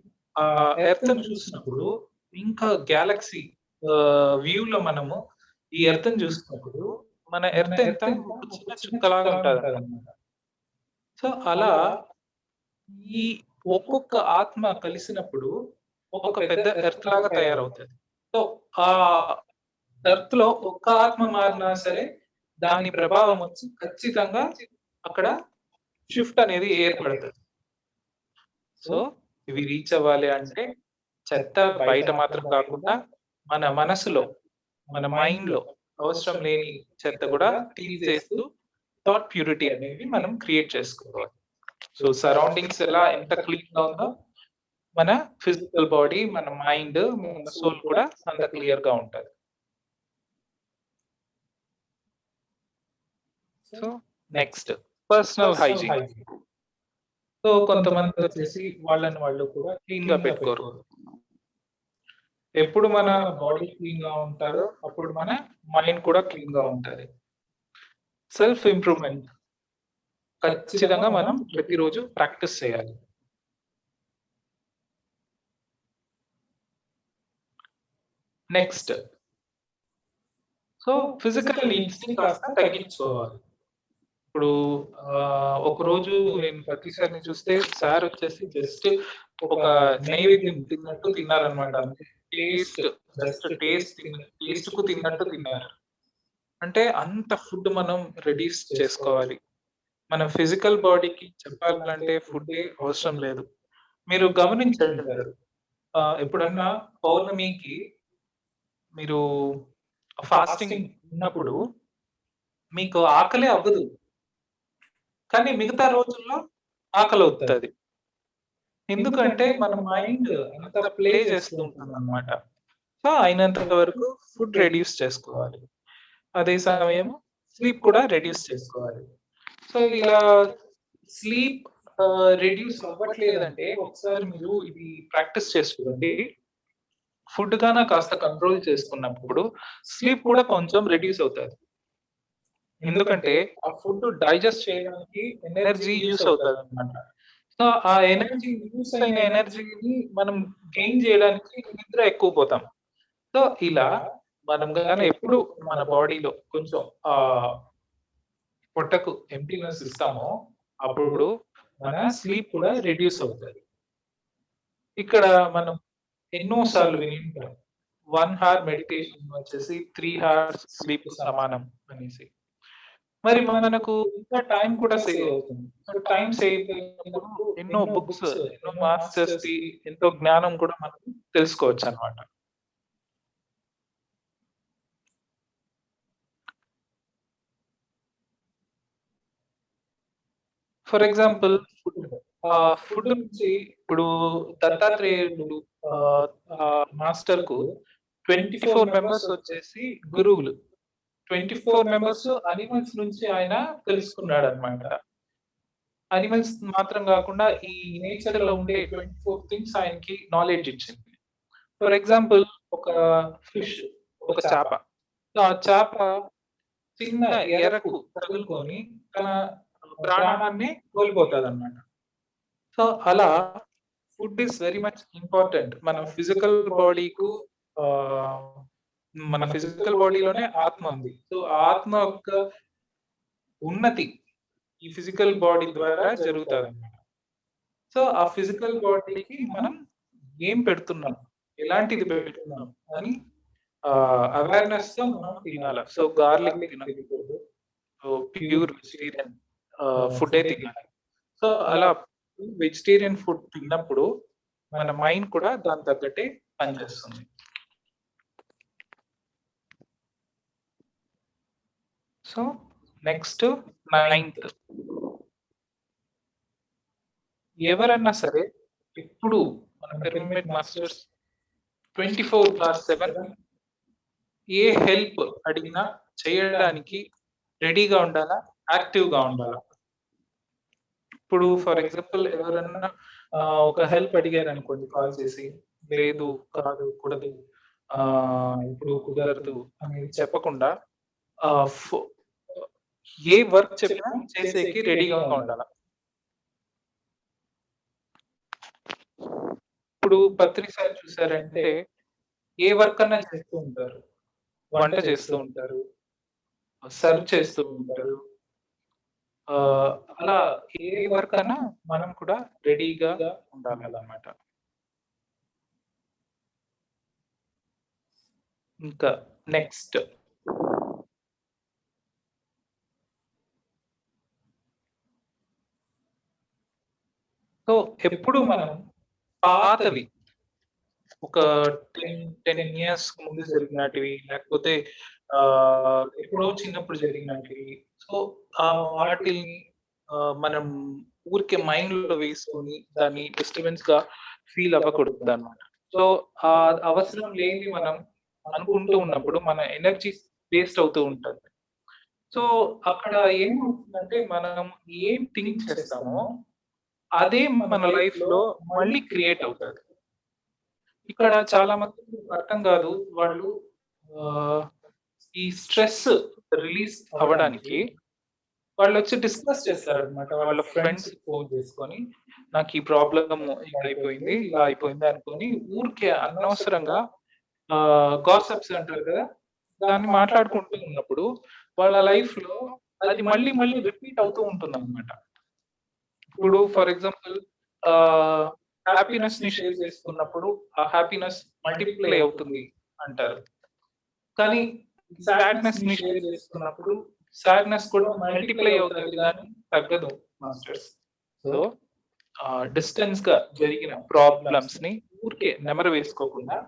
ఎర్త్‌ని చూసినప్పుడు ఇంకా గ్యాలక్సీ వ్యూలో మనము ఈ ఎర్త్‌ని చూసినప్పుడు మన ఎర్త్ ఎంత ఒక చిన్న చుక్కలాగా ఉంటదన్నమాట. సో, అలా ఈ ఒక్కొక్క ఆత్మ కలిసినప్పుడు ఒక పెద్ద ఎర్త్ లాగా తయారవుతది. సో, ఆ ఎర్త్‌లో ఒక్క ఆత్మ మారినా సరే దాని ప్రభావం వచ్చి ఖచ్చితంగా అక్కడ షిఫ్ట్ అనేది ఏర్పడుతుంది. సో ఇవి రీచ్ అవ్వాలి అంటే చెత్త బయట మాత్రం కాకుండా మన మనసులో, మన మైండ్‌లో అవసరం లేని చెత్త కూడా తీసేస్తూ థాట్ ప్యూరిటీ అనేది మనం క్రియేట్ చేసుకోవాలి. సో సరౌండింగ్స్ ఎంత క్లీన్‌గా ఉందో మన ఫిజికల్ బాడీ, మన మైండ్, మన సోల్ కూడా అంత క్లియర్‌గా ఉంటది. So next personal hygiene. So కొంతమంది వచ్చేసి వాళ్ళని వాళ్ళు కూడా క్లీన్‌గా పెట్టుకోరు. ఎప్పుడు మన బాడీ క్లీన్‌గా ఉంటారో అప్పుడు మన మైండ్ కూడా క్లీన్‌గా ఉంటది. సెల్ఫ్ ఇంప్రూవ్‌మెంట్ ఖచ్చితంగా మనం ప్రతిరోజు ప్రాక్టీస్ చేయాలి. నెక్స్ట్ సో ఫిజికల్ నీడ్స్‌ని కాస్త తగ్గించుకోవాలి. ఇప్పుడు ఒకరోజు నేను ప్రతిసారిని చూస్తే సార్ వచ్చేసి జస్ట్ ఒక నైవేద్యం తిన్నట్టు తిన్నారనమాట. జస్ట్ టేస్ట్‌కు తిన్నట్టు తిన్నారు. అంటే అంత ఫుడ్ మనం రెడ్యూస్ చేసుకోవాలి. మన ఫిజికల్ బాడీకి చెప్పాలంటే ఫుడ్డే అవసరం లేదు. మీరు గమనించుంటారు. ఎప్పుడన్నా పౌర్ణమికి మీరు ఫాస్టింగ్ ఉన్నప్పుడు మీకు ఆకలే అవ్వదు. కానీ మిగతా రోజుల్లో ఆకలవుతది. ఎందుకంటే మన మైండ్ అంత ప్లే చేస్తూ ఉంటుందన్నమాట. సో అయినంత వరకు ఫుడ్ రెడ్యూస్ చేసుకోవాలి. అదే సమయం స్లీప్ కూడా రెడ్యూస్ చేసుకోవాలి. సో ఇలా స్లీప్ రెడ్యూస్ అవ్వట్లేదంటే ఒకసారి మీరు ఇది ప్రాక్టీస్ చేసి చూడండి. ఫుడ్ గాన కాస్త కంట్రోల్ చేసుకున్నప్పుడు స్లీప్ కూడా కొంచెం రెడ్యూస్ అవుతది. ఎందుకంటే ఆ ఫుడ్ డైజెస్ట్ చేయడానికి ఎనర్జీ యూజ్ అవుతదన్నమాట. సో ఆ యూజ్ అయిన ఎనర్జీని మనం గెయిన్ చేయడానికి నిద్ర ఎక్కువ పోతాం. సో ఇలా మనం గాన ఎప్పుడు మన బాడీలో కొంచెం పొట్టకు ఎంప్టీనెస్ ఇస్తామో అప్పుడు మన స్లీప్ కూడా రెడ్యూస్ అవుతది. ఇక్కడ మనం ఎన్నో సార్లు వినుంటాం. 1 హార్ మెడిటేషన్ వచ్చేసి 3 హార్స్ స్లీప్ సమానం అనేసి. మరి మనకు ఇంకా టైం కూడా సేవ్ అవుతుంది. సో టైం సేవ్ అయినప్పుడు ఎన్నో బుక్స్, ఎన్నో మాస్టర్స్‌ది ఎంతో జ్ఞానం కూడా మనం తెలుసుకోవచ్చన్నమాట. ఫర్ ఎగ్జాంపుల్ ఫుడ్ నుంచి ఇప్పుడు దత్తాత్రేయుడు మాస్టర్‌కు 24 మెంబర్స్ వచ్చేసి గురువులు. 24 మెంబర్స్ అనిమల్స్ నుంచి ఆయన తెలుసుకున్నాడన్నమాట. అనిమల్స్ మాత్రం గాకుండా ఈ నేచర్‌లో ఉండే 24 థింగ్స్ ఆయనకి నాలెడ్జ్ ఇచ్చింది. ఫర్ ఎగ్జాంపుల్ ఒక ఫిష్, ఒక చేప. సో ఆ చేప చిన్న ఎరకు తగులుకొని తన ప్రాణాన్ని కోల్పోతదన్నమాట. సో అలా food is very much important. మన ఫిజికల్ బాడీలోనే ఆత్మ ఉంది. సో ఆత్మ యొక్క ఉన్నతి ఈ ఫిజికల్ బాడీ ద్వారా జరుగుతదన్నమాట. సో ఆ ఫిజికల్ బాడీకి మనం ఏం పెడుతున్నాం? ఎలాంటిది పెడుతున్నాం? అని అవేర్‌నెస్‌తో మనం తినాల. సో గార్లిక్ తినకూడదు. సో ప్యూర్ వెజిటేరియన్ ఫుడ్డే తినాలి. సో అలా వెజిటేరియన్ ఫుడ్ తిన్నప్పుడు మన మైండ్ కూడా దానికి తగ్గట్టే పనిచేస్తుంది. సో నెక్స్ట్ 9th ఎవరన్నా సరే ఎప్పుడు మన పిరమిడ్ మాస్టర్స్ 24/7 ఏ హెల్ప్ అడిగినా చేయడానికి రెడీగా ఉండాలా, యాక్టివ్‌గా ఉండాలా. ఇప్పుడు ఫర్ ఎగ్జాంపుల్ ఎవరన్నా ఒక హెల్ప్ అడిగారనుకోండి కాల్ చేసి, లేదు, కాదు, కూడదు, ఇప్పుడు కుదరదు అనేది చెప్పకుండా ఫో ఏ వర్క్ చెప్పినా చేసేకి రెడీగా ఉండాల. ఇప్పుడు పత్రి సార్ చూసారంటే ఏ వర్క్ అన్నా చేస్తూ ఉంటారు. వంట చేస్తూ ఉంటారు. సర్వ్ చేస్తూ ఉంటారు. అలా ఏ వర్క్ అన్నా మనం కూడా రెడీగా ఉండాలన్నమాట. ఇంకా నెక్స్ట్ సో ఎప్పుడు మనం పాతవి ఒక 10 ఇయర్స్ ముందు జరిగినటివి లేకపోతే ఎప్పుడో చిన్నప్పుడు జరిగినటివి. సో, వాటిల్ని మనం ఊరికే మైండ్‌లో వేసుకొని దాన్ని డిస్టర్బెన్స్‌గా ఫీల్ అవ్వకూడదనమాట. సో, అవసరం లేనిది మనం అనుకుంటూ ఉన్నప్పుడు మన ఎనర్జీ వేస్ట్ అవుతూ ఉంటది. సో, అక్కడ ఏమవుతుందంటే మనం ఏం థింక్ చేస్తామో అదే మన లైఫ్‌లో మళ్ళీ క్రియేట్ అవుతది. ఇక్కడ చాలా మందికి అర్థం కాదు. వాళ్ళు ఆహ్, ఈ స్ట్రెస్ రిలీజ్ అవ్వడానికి వాళ్ళొచ్చి డిస్కస్ చేస్తారనమాట. వాళ్ళ ఫ్రెండ్స్‌కి ఫోన్ చేసుకొని, నాకు ఈ ప్రాబ్లమ్ ఇలా అయిపోయింది, ఇలా అయిపోయింది అనుకోని ఊరికే అనవసరంగా గాసిప్స్ అంటారు కదా! దాన్ని మాట్లాడుకుంటూ ఉన్నప్పుడు వాళ్ళ లైఫ్‌లో అది మళ్ళీ మళ్ళీ రిపీట్ అవుతూ ఉంటుందనమాట. ఇప్పుడు ఫర్ ఎగ్జాంపుల్ ఆహ్, హ్యాపీనెస్‌ని షేర్ చేసుకున్నప్పుడు ఆ హ్యాపీనెస్ మల్టిప్లై అవుతుంది అంటారు. కానీ సాడ్‌నెస్‌ని షేర్ చేసుకున్నప్పుడు సాడ్‌నెస్ కూడా మల్టిప్లై అవుతది గానీ తగ్గదు మాస్టర్స్. సో, డిస్టెన్స్‌గా జరిగిన ప్రాబ్లమ్స్‌ని ఊరికే నెమరు వేసుకోకుండా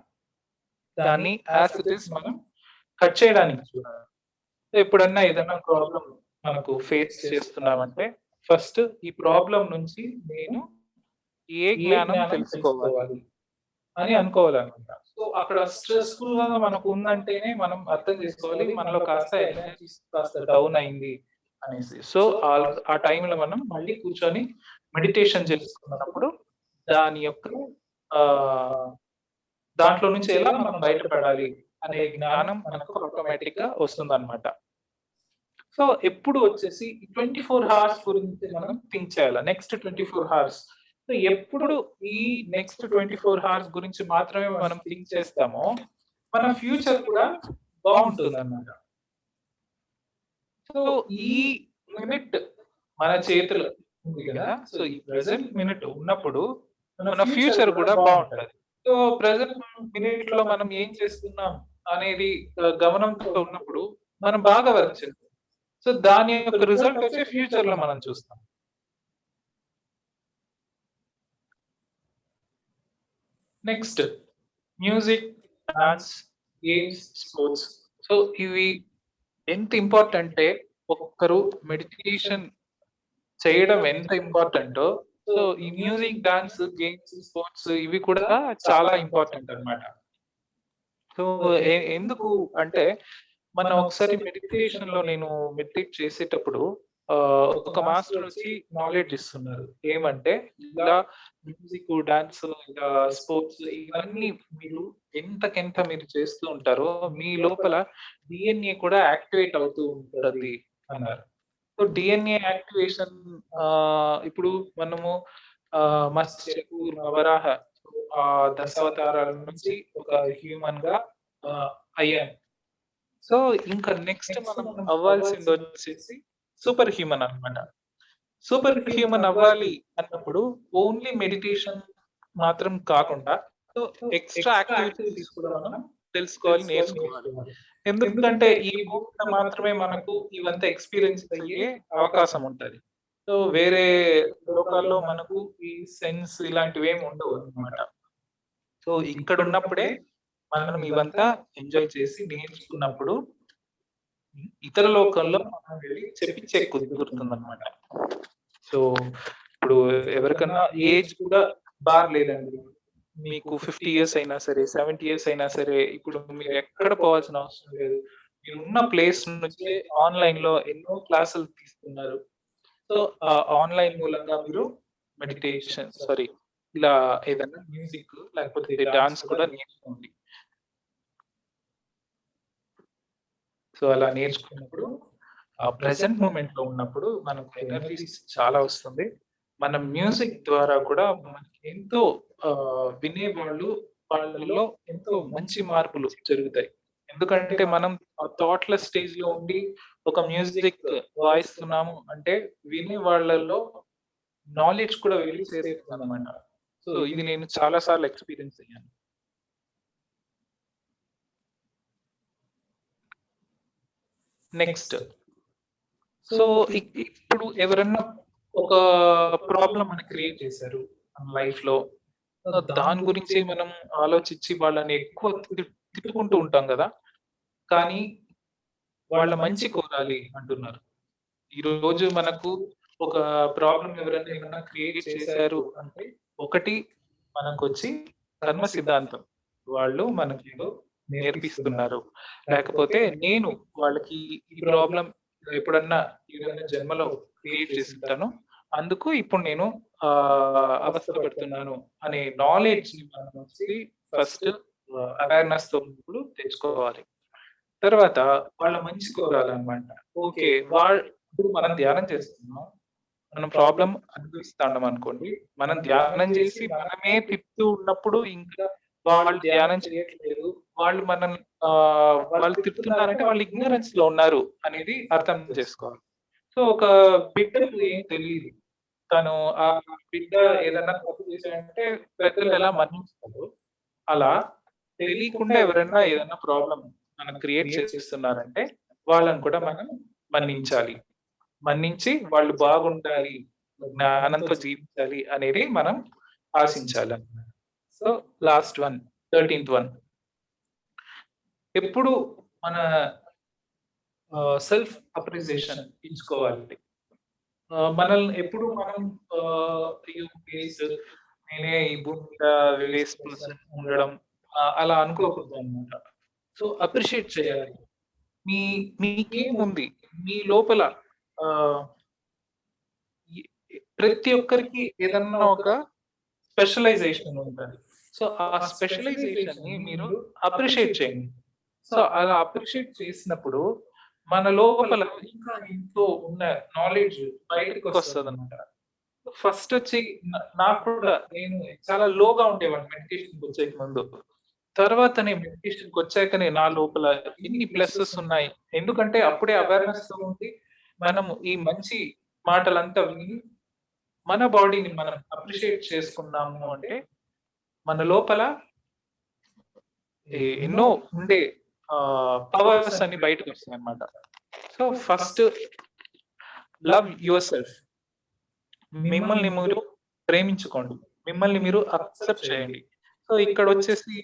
దాన్ని యాస్ ఇట్ ఈస్ మనం కట్ చేయడానికి చూడాలి. ఎప్పుడన్నా ఏదన్నా ప్రాబ్లమ్ మనకు ఫేస్ చేస్తున్నామంటే ఫస్ట్ ఈ ప్రాబ్లమ్ నుంచి నేను ఏ జ్ఞానం తెలుసుకోవాలి అని అనుకోవాలనమాట. సో, అక్కడ స్ట్రెస్‌ఫుల్‌గా మనకు ఉందంటేనే మనం అర్థం చేసుకోవాలి. మనలో కాస్త ఎనర్జీ కాస్త డౌన్ అయింది అనేసి. సో, ఆ టైంలో మనం మళ్ళీ కూర్చొని మెడిటేషన్ చేసుకున్నప్పుడు దాని యొక్క ఆహ్, దాంట్లో నుంచి ఎలా మనం బయటపడాలి అనే జ్ఞానం మనకు ఆటోమేటిక్‌గా వస్తుందనమాట. సో, ఎప్పుడు వచ్చేసి 24 హవర్స్ గురించి మనం థింక్ చేయాల. Next 24 hours. సో, ఎప్పుడు ఈ నెక్స్ట్ 24 హవర్స్ గురించి మాత్రమే మనం థింక్ చేస్తామో, మన ఫ్యూచర్ కూడా బావుంటుందన్నమాట. సో, ఈ మినిట్ మన చేతిలో ఉంది గదా! సో, ఈ ప్రెజెంట్ మినిట్ ఉన్నప్పుడు మన ఫ్యూచర్ కూడా బావుంటది. సో, ప్రెజెంట్ మినిట్‌లో మనం ఏం చేస్తున్నాం అనేది గమనంతో ఉన్నప్పుడు మనం బాగా వర్క్ చేస్తాం. సో, దాని యొక్క రిజల్ట్ వచ్చి ఫ్యూచర్‌లో మనం చూస్తాం. Next music, dance, games, sports. So, ఇవి ఎంత ఇంపార్టంటే ఒక్కొక్కరు మెడిటేషన్ చేయడం ఎంత ఇంపార్టెంటో, సో, ఈ మ్యూజిక్, డాన్స్, గేమ్స్, స్పోర్ట్స్ ఇవి కూడా చాలా ఇంపార్టెంట్ అన్నమాట. సో, ఎందుకు అంటే మొన్న ఒకసారి మెడిటేషన్‌లో నేను మెడిటేట్ చేసేటప్పుడు ఒక మాస్టర్ వచ్చి నాలెడ్జ్ ఇస్తున్నారు. ఏమంటే ఇలా మ్యూజిక్, డాన్స్, ఇలా స్పోర్ట్స్ ఇవన్నీ మీరు ఎంతకెంత మీరు చేస్తూ ఉంటారో మీ లోపల డీఎన్ఏ కూడా యాక్టివేట్ అవుతూ ఉంటది అన్నారు. సో, డీఎన్ఏ యాక్టివేషన్ ఇప్పుడు మనము మత్స్య, కూర్మ, వరాహ దశావతారాల నుంచి ఒక హ్యూమన్‌గా ఆహ్, అయ్యాం. సో, ఇంకా నెక్స్ట్ మనం అవ్వాల్సిందొచ్చేసి సూపర్ హ్యూమన్ అన్నమాట. సూపర్ హ్యూమన్ అవ్వాలి అన్నప్పుడు ఓన్లీ మెడిటేషన్ మాత్రం కాకుండా సో, ఎక్స్‌ట్రా యాక్టివిటీస్ కూడా మనం తెలుసుకోవాలి, నేర్చుకోవాలి. ఎందుకంటే ఈ భూమి మీద మాత్రమే మనకు ఇవంతా ఎక్స్‌పీరియన్స్ అయ్యే అవకాశం ఉంటది. సో, వేరే లోకాల్లో మనకు ఈ సెన్స్ ఇలాంటివేమి ఉండవన్నమాట. సో, ఇక్కడున్నప్పుడే మనం ఇవంతా ఎంజాయ్ చేసి నేర్చుకున్నప్పుడు ఇతర లోకంలో మనం వెళ్లి చెప్పించే కుదురుతుందన్నమాట. సో, ఇప్పుడు ఎవరికన్నా ఏజ్ కూడా బార్ లేదండి. మీకు 50 ఇయర్స్ అయినా సరే, 70 ఇయర్స్ అయినా సరే, ఇప్పుడు మీరు ఎక్కడ పోవాల్సిన అవసరం లేదు. మీరున్న ప్లేస్ నుంచే ఆన్‌లైన్‌లో ఎన్నో క్లాసులు తీస్తున్నారు. సో, ఆన్‌లైన్ మూలంగా మీరు ఇలా ఏదన్నా మ్యూజిక్ లేకపోతే డాన్స్ కూడా నేర్చుకోండి. సో, అలా నేర్చుకున్నప్పుడు ప్రెజెంట్ మూమెంట్‌లో ఉన్నప్పుడు మనకు ఎనర్జీస్ చాలా వస్తుంది. మనం మ్యూజిక్ ద్వారా కూడా మనకి ఎంతో వినేవాళ్ళు వాళ్ళలో ఎంతో మంచి మార్పులు జరుగుతాయి. ఎందుకంటే మనం థాట్‌లెస్ స్టేజ్‌లో ఉండి ఒక మ్యూజిక్ వాయిస్తున్నాము అంటే వినే వాళ్ళలో నాలెడ్జ్ కూడా వెళ్లి చేరుతుందన్నమాట. సో, ఇది నేను చాలా సార్లు ఎక్స్‌పీరియన్స్ అయ్యాను. నెక్స్ట్ సో, ఇప్పుడు ఎవరన్నా ఒక ప్రాబ్లమ్ మనకి క్రియేట్ చేశారు మన లైఫ్‌లో. దాని గురించి మనం ఆలోచించి వాళ్ళని ఎక్కువ తిట్టుకుంటూ ఉంటాం గదా! కానీ వాళ్ళ మంచి కోరాలి అంటున్నారు. ఈరోజు మనకు ఒక ప్రాబ్లమ్ ఎవరైనా ఏమన్నా క్రియేట్ చేశారు అంటే, ఒకటి మనకొచ్చి కర్మ సిద్ధాంతం. వాళ్ళు మనకేదో నేర్పిస్తున్నారు. లేకపోతే నేను వాళ్ళకి ఈ ప్రాబ్లమ్ ఎప్పుడన్నా ఏదైనా జన్మలో క్రియేట్ చేసుంటాను. అందుకు ఇప్పుడు నేను అవస్థ పడుతున్నాను అనే నాలెడ్జ్‌ని మనం వచ్చి ఫస్ట్ అవేర్‌నెస్‌తో ఇప్పుడు తెచ్చుకోవాలి. తర్వాత వాళ్ళ మంచి కోరాలన్నమాట. ఓకే. ఇప్పుడు మనం ధ్యానం చేస్తున్నాం. మనం ప్రాబ్లమ్ అనుభవిస్తాండం అనుకోండి. మనం ధ్యానం చేసి మనమే తిప్పుతూ ఉన్నప్పుడు ఇంకా వాళ్ళు ధ్యానం చేయట్లేదు. వాళ్ళు మనల్ని వాళ్ళు తిడుతున్నారంటే వాళ్ళు ఇగ్నోరెన్స్‌లో ఉన్నారు అనేది అర్థం చేసుకోవాలి. సో, ఒక బిడ్డకు ఏం తెలీదు. తను ఆ బిడ్డ ఏదన్నా తప్పు చేశాడంటే పెద్దలు ఎలా మన్నిస్తారు. అలా తెలియకుండా ఎవరైనా ఏదైనా ప్రాబ్లమ్ మనం క్రియేట్ చేస్తున్నారంటే వాళ్ళని కూడా మనం మన్నించాలి. మన్నించి వాళ్ళు బాగుండాలి, జ్ఞానంతో జీవించాలి అనేది మనం ఆశించాలన్నమాట. సో, లాస్ట్ వన్ 13థ్ వన్. ఎప్పుడు మన సెల్ఫ్ అప్రిసియేషన్ ఇచ్చుకోవాలి. మనల్ని ఎప్పుడు మనం అయ్యో! వేస్ట్, నేనే ఈ భూమి మీద వేస్ట్ పర్సన్ ఉండడం అలా అనుకోకూడదన్నమాట. సో, అప్రిషియేట్ చేయాలి. మీ మీకేముంది? మీ లోపల ఆహ్, ఈ ప్రతి ఒక్కరికి ఏదన్నా ఒక స్పెషలైజేషన్ ఉంటది. సో, ఆ స్పెషలైజేషన్‌ని మీరు అప్రిషియేట్ చేయండి. సో, అలా అప్రిషియేట్ చేసినప్పుడు మన లోపల ఇంకా ఎంతో ఉన్న నాలెడ్జ్ బయటకొస్తదనమాట. ఫస్ట్ వచ్చి నాకు కూడా నేను చాలా లోగా ఉండేవాడిని మెడిటేషన్‌కొచ్చేకి ముందు. తర్వాత నేను మెడిటేషన్‌కొచ్చాకనే నా లోపల ఎన్ని ప్లసెస్ ఉన్నాయి. ఎందుకంటే అప్పుడే అవేర్‌నెస్‌తో ఉండి మనము ఈ మంచి మాటలంతా విని మన బాడీని మనం అప్రిషియేట్ చేసుకున్నాము అంటే మన లోపల ఎన్నో ఉండే పవర్స్ అన్ని బయటకొస్తాయన్నమాట. So, first love yourself. మిమ్మల్ని మీరు ప్రేమించుకోండి. మిమ్మల్ని మీరు అక్సెప్ట్ చేయండి. సో, ఇక్కడొచ్చేసి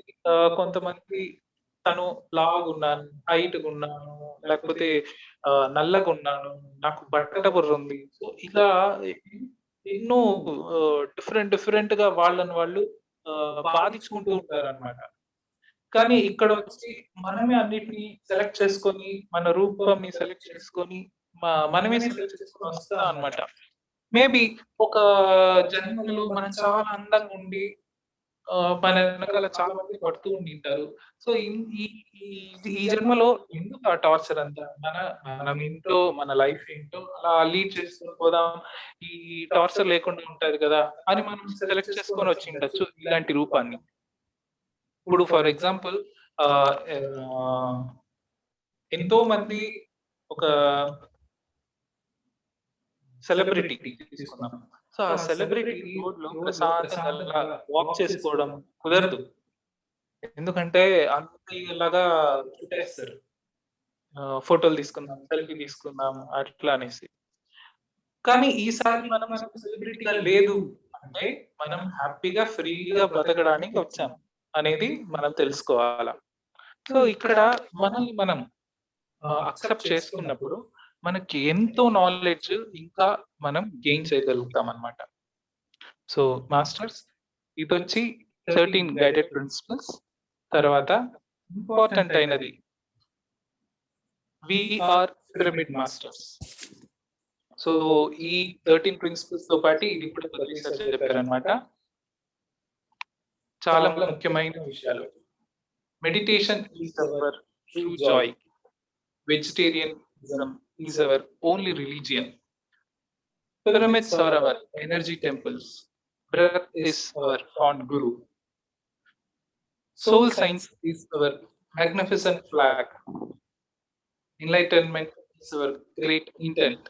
కొంతమంది తను లావుగున్నాను, హైట్‌గున్నాను, లేకపోతే నల్లగున్నాను, నాకు బట్ట బుర్రుంది. సో, ఇలా ఎన్నో డిఫరెంట్‌గా వాళ్ళని వాళ్ళు బాధించుకుంటూ ఉంటారనమాట. కానీ ఇక్కడొచ్చి మనమే అన్నిటిని సెలెక్ట్ చేసుకొని, మన రూపంని సెలెక్ట్ చేసుకొని, మనమే సెలెక్ట్ చేసుకొని వస్తాం అన్నమాట. మేబీ ఒక జన్మలో మనం చాలా అందంగా ఉండి మన వెనకాల చాలా మంది పడుతూ ఉండింటారు. సో, ఈ ఈ ఈ జన్మలో ఎందుకు ఆ టార్చర్ అంతా? మనమేంటో, మన లైఫ్ ఏంటో అలా లీడ్ చేసుకొని పోదాం. ఈ టార్చర్ లేకుండా ఉంటది కదా! అని మనం సెలెక్ట్ చేసుకొని వచ్చిండొచ్చు ఇలాంటి రూపాన్ని. ఇప్పుడు ఫర్ ఎగ్జాంపుల్ ఆహ్, ఆహ్, ఎంతో మంది ఒక సెలబ్రిటీ తీసుకుందాం. సో, ఆ సెలబ్రిటీ రోడ్‌లో ప్రశాంతంగా అలా వాక్ చేసుకోవడం కుదరదు. ఎందుకంటే అంతలాగా చుట్టేస్తారు. ఫోటోలు తీసుకుందాం, సెల్ఫీ తీసుకుందాం అట్లా అనేసి. కానీ ఈసారి మనం సెలబ్రిటీగా లేదు అంటే మనం హ్యాపీగా, ఫ్రీగా బ్రతకడానికి వచ్చాం అనేది మనం తెలుసుకోవాలా. సో, ఇక్కడ మనల్ని మనం అక్సెప్ట్ చేసుకున్నప్పుడు మనకి ఎంతో నాలెడ్జ్ ఇంకా మనం గెయిన్ చేయగలుగుతామన్నమాట. సో, మాస్టర్స్ ఇదొచ్చి 13 గైడెడ్ ప్రిన్సిపల్స్. తర్వాత ఇంపార్టెంట్ అయినది we are pyramid masters. So, ఈ 13 ప్రిన్సిపల్స్‌తో పాటు ఇది కూడా కొద్ది రీసెర్చ్ చెప్పారన్నమాట. చాలా ముఖ్యమైన విషయాలు. Meditation is our true Joy. Vegetarianism is our only religion. Pyramids are our energy temples. Breath is our fond guru. Soul science is our magnificent flag. Enlightenment is our great intent.